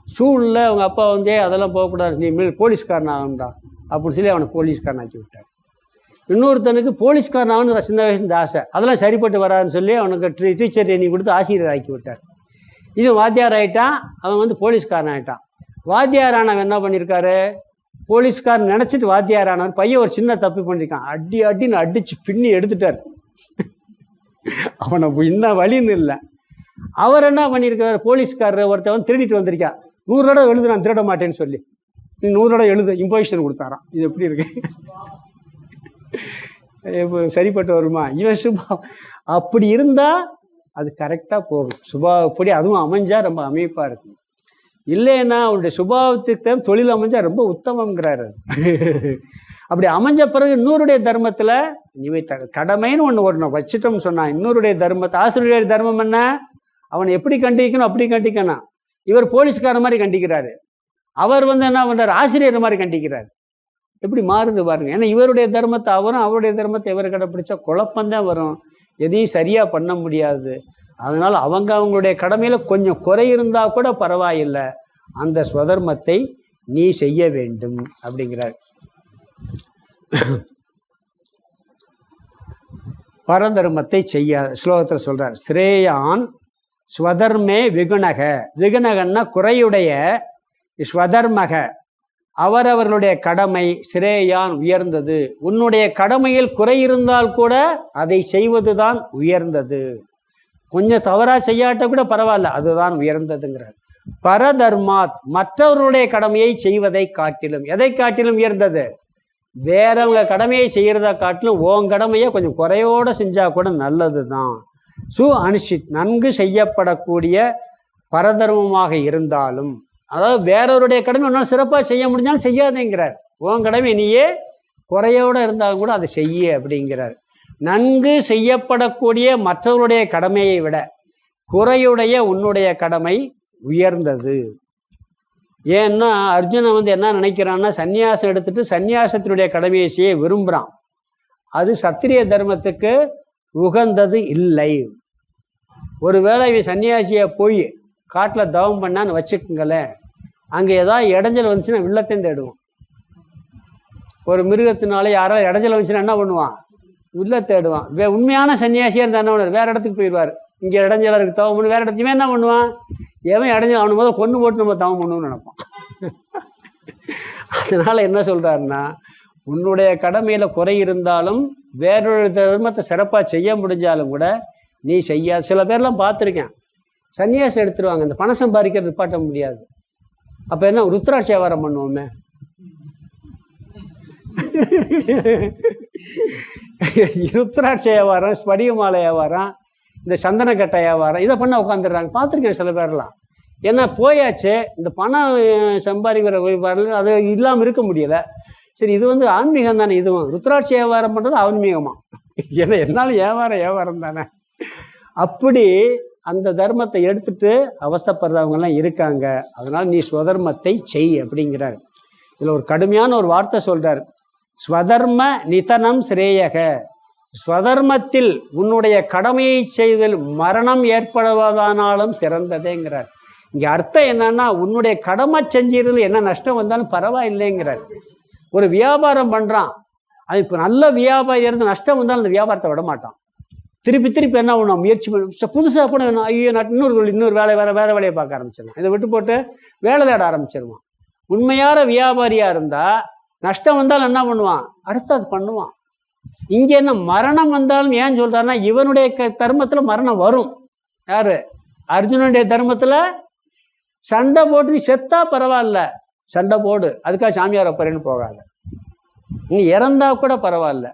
சூழ்நிலை அவங்க அப்பா வந்து அதெல்லாம் போகக்கூடாது, நீ மேல் போலீஸ்காரன் ஆகும்டா அப்படின்னு சொல்லி அவனை போலீஸ்காரன் ஆக்கி விட்டார். இன்னொருத்தனுக்கு போலீஸ்காரன் ஆகணும் சின்ன வயசுலேருந்து ஆசை, அதெல்லாம் சரிப்பட்டு வராதுன்னு சொல்லி அவனுக்கு டீச்சர் ட்ரைனிங் கொடுத்து ஆசிரியர் ஆக்கி விட்டார். இவன் வாத்தியார் ஆகிட்டான், அவன் வந்து போலீஸ்காரன் ஆகிட்டான். வாத்தியார் ஆனவன் என்ன பண்ணியிருக்காரு, போலீஸ்காரன் நினச்சிட்டு வாத்தியார் ஆனவன் பையன் ஒரு சின்ன தப்பு பண்ணியிருக்கான். அடின்னு அடித்து பின்னி எடுத்துட்டார். அவனை இன்னும் வழின்னு இல்லை. அவர் என்ன பண்ணியிருக்காரு, போலீஸ்காரர் ஒருத்தவன் திருடிட்டு வந்திருக்கான், 100 தடவை எழுது நான் திருட மாட்டேன்னு சொல்லி, நீ 100 தடவை எழுது இம்போசிஷன் கொடுத்தாரான். இது எப்படி இருக்கு, சரிப்பட்டு வருமா? இவன் சுபாவம் அப்படி இருந்தால் அது கரெக்டாக போகும். சுபாவப்படி அதுவும் அமைஞ்சால் ரொம்ப அமைப்பாக இருக்கும். இல்லைன்னா அவனுடைய சுபாவத்துக்கு தொழில் அமைஞ்சால் ரொம்ப உத்தமங்கிறாரு. அப்படி அமைஞ்ச பிறகு இன்னொருடைய தர்மத்தில் இவை கடமைன்னு ஒன்று வச்சுட்டோம்னு சொன்னான். இன்னொருடைய தர்மத்தை, ஆசிரியருடைய தர்மம் என்ன, அவனை எப்படி கண்டிக்கணும் அப்படி கண்டிக்கணும். இவர் போலீஸ்கார மாதிரி கண்டிக்கிறாரு, அவர் வந்து என்ன பண்ணுறாரு, ஆசிரியர் மாதிரி கண்டிக்கிறார். எப்படி மாறுது பாருங்க. ஏன்னா இவருடைய தர்மத்தை அவரும், அவருடைய தர்மத்தை இவர் கடைப்பிடிச்சா குழப்பம்தான் வரும், எதையும் சரியாக பண்ண முடியாது. அதனால் அவங்களுடைய கடமையில் கொஞ்சம் குறை இருந்தால் கூட பரவாயில்லை, அந்த ஸ்வதர்மத்தை நீ செய்ய வேண்டும் அப்படிங்கிறார். பரதர்மத்தை செய்ய ஸ்லோகத்தில் சொல்கிறார். ஸ்ரேயான் ஸ்வதர்மே விகுணக, விகுணகன்னா குறையுடைய, ஸ்வதர்மக அவரவர்களுடைய கடமை, சிரேயான் உயர்ந்தது. உன்னுடைய கடமையில் குறை இருந்தால் கூட அதை செய்வது தான் உயர்ந்தது. கொஞ்சம் தவறாக செய்யாட்ட கூட பரவாயில்ல, அதுதான் உயர்ந்ததுங்கிறார். பரதர்மாத் மற்றவர்களுடைய கடமையை செய்வதை காட்டிலும், எதை காட்டிலும் உயர்ந்தது, வேறவங்க கடமையை செய்கிறத காட்டிலும் உன் கடமையை கொஞ்சம் குறையோடு செஞ்சால் கூட நல்லது தான். அனுஷித் நன்கு செய்யப்படக்கூடிய பரதர்மமாக இருந்தாலும், அதாவது வேறவருடைய கடமை ஒன்றால் சிறப்பாக செய்ய முடிஞ்சாலும் செய்யாதேங்கிறார். உன் கடமை நீயே குறையோடு இருந்தாலும் கூட அதை செய்ய அப்படிங்கிறார். நன்கு செய்யப்படக்கூடிய மற்றவருடைய கடமையை விட குறையுடைய உன்னுடைய கடமை உயர்ந்தது. ஏன்னா அர்ஜுனன் வந்து என்ன நினைக்கிறான்னா, சன்னியாசம் எடுத்துட்டு சன்னியாசத்தினுடைய கடமையை செய்ய விரும்புகிறான். அது சத்திரிய தர்மத்துக்கு உகந்தது இல்லை. ஒருவேளை இவன் சன்னியாசியை போய் காட்டில் தவம் பண்ணான்னு வச்சுக்குங்களேன், அங்கே ஏதாவது இடைஞ்சல் வந்துச்சுன்னா வில்லத்தையும் தேடுவோம். ஒரு மிருகத்தினால யாராவது இடைஞ்சல் வந்துச்சுன்னா என்ன பண்ணுவான், வில்ல தேடுவான். உண்மையான சன்னியாசியாக இருந்தால் என்ன பண்ணுவார், வேறு இடத்துக்கு போயிடுவார். இங்கே இடைஞ்சலாக இருக்குது தவம் பண்ணி, வேறு இடத்துக்குமே என்ன பண்ணுவான், எவன் இடைஞ்சல் அவனு போது கொண்டு போட்டு நம்ம தவம் பண்ணணும்னு நினைப்பான். அதனால் என்ன சொல்கிறாருன்னா, உன்னுடைய கடமையில் குறை இருந்தாலும் வேறொரு தர்மத்தை சிறப்பாக செய்ய முடிஞ்சாலும் கூட நீ செய்ய. சில பேர்லாம் பார்த்துருக்கேன், சன்னியாசம் எடுத்துருவாங்க, இந்த பணம் சம்பாதிக்கிறது நிப்பாட்ட முடியாது. அப்போ என்ன, ருத்ராட்ச வியாபாரம் பண்ணுவோமே, ருத்ராட்ச வியாபாரம், ஸ்படிக மாலை வியாபாரம், இந்த சந்தனக்கட்டை வியாபாரம் இதை பண்ண உட்காந்துடுறாங்க. பார்த்துருக்கேன் சில பேர்லாம். ஏன்னா போயாச்சு, இந்த பணம் சம்பாதிக்கிற வரல, அது இல்லாமல் இருக்க முடியலை. சரி, இது வந்து ஆன்மீகம் தானே, இதுவும் ருத்ராட்சி வியாபாரம் பண்ணுறது ஆன்மீகமா? ஏன்னா என்னாலும் வியாபாரம் தானே. அப்படி அந்த தர்மத்தை எடுத்துட்டு அவஸ்தைப்படுறவங்கெல்லாம் இருக்காங்க. அதனால் நீ ஸ்வதர்மத்தை செய் அப்படிங்கிறார். இதில் ஒரு கடுமையான ஒரு வார்த்தை சொல்கிறார். ஸ்வதர்ம நிதனம் ஸ்ரேயக. ஸ்வதர்மத்தில் உன்னுடைய கடமையை செய்தல் மரணம் ஏற்படுவதானாலும் சிறந்ததேங்கிறார். இங்கே அர்த்தம் என்னன்னா, உன்னுடைய கடமை செஞ்சீர்கள் என்ன நஷ்டம் வந்தாலும் பரவாயில்லைங்கிறார். ஒரு வியாபாரம் பண்ணுறான், அது இப்போ நல்ல வியாபாரி இருந்து நஷ்டம் வந்தாலும் அந்த வியாபாரத்தை விட மாட்டான். திருப்பி என்ன ஒன்று முயற்சி பண்ணி புதுசாக கூட வேணும், ஐயோ நான் இன்னொரு வேலை வேறு வேலையை பார்க்க ஆரம்பிச்சிடலாம், இதை விட்டு போட்டு வேலை தேட ஆரம்பிச்சிருவான். உண்மையான வியாபாரியாக இருந்தால் நஷ்டம் வந்தாலும் என்ன பண்ணுவான், அடுத்து அது பண்ணுவான். இங்கே என்ன மரணம் வந்தாலும் ஏன் சொல்கிறாருன்னா, இவனுடைய தர்மத்தில் மரணம் வரும். யார்? அர்ஜுனனுடைய தர்மத்தில் சண்டை போட்டு நீ செத்தா பரவாயில்ல, சண்டை போடு, அதுக்காக சாமியார் அப்பறேன்னு போகாத. நீ இறந்தா கூட பரவாயில்ல.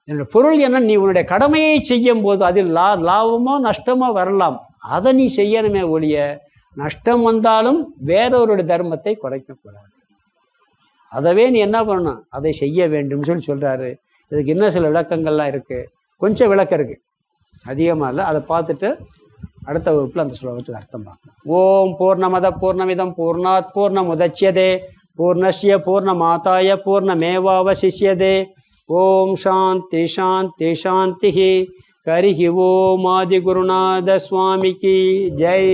என்னோட பொருள் என்ன, நீ உன்னுடைய கடமையை செய்யும் போது அதில் லாபமோ நஷ்டமோ வரலாம், அதை நீ செய்யணுமே ஒழிய நஷ்டம் வந்தாலும் வேறொருடைய தர்மத்தை குறைக்கக்கூடாது. அதவே நீ என்ன பண்ணணும், அதை செய்ய வேண்டும் சொல்லி சொல்கிறாரு. இதுக்கு இன்னும் சில விளக்கங்கள்லாம் இருக்குது, கொஞ்சம் விளக்கம் இருக்குது, அதிகமாக இல்லை. அதை பார்த்துட்டு அடுத்த வகுப்பில் அந்த ஸ்லோகத்துக்கு அர்த்தம் பார்க்கலாம். ஓம் பூர்ணமத பூர்ணமிதம் பூர்ணாத் பூர்ணமுதச்யதே பூர்ணஸ்ய பூர்ணமாதாய பூர்ணமேவாவசிஷ்யதே. ஓம் சாந்தி சாந்தி சாந்தி. ஹரிஹி ஓம் ஆதிகுருநாத சுவாமிக்கு ஜெய்.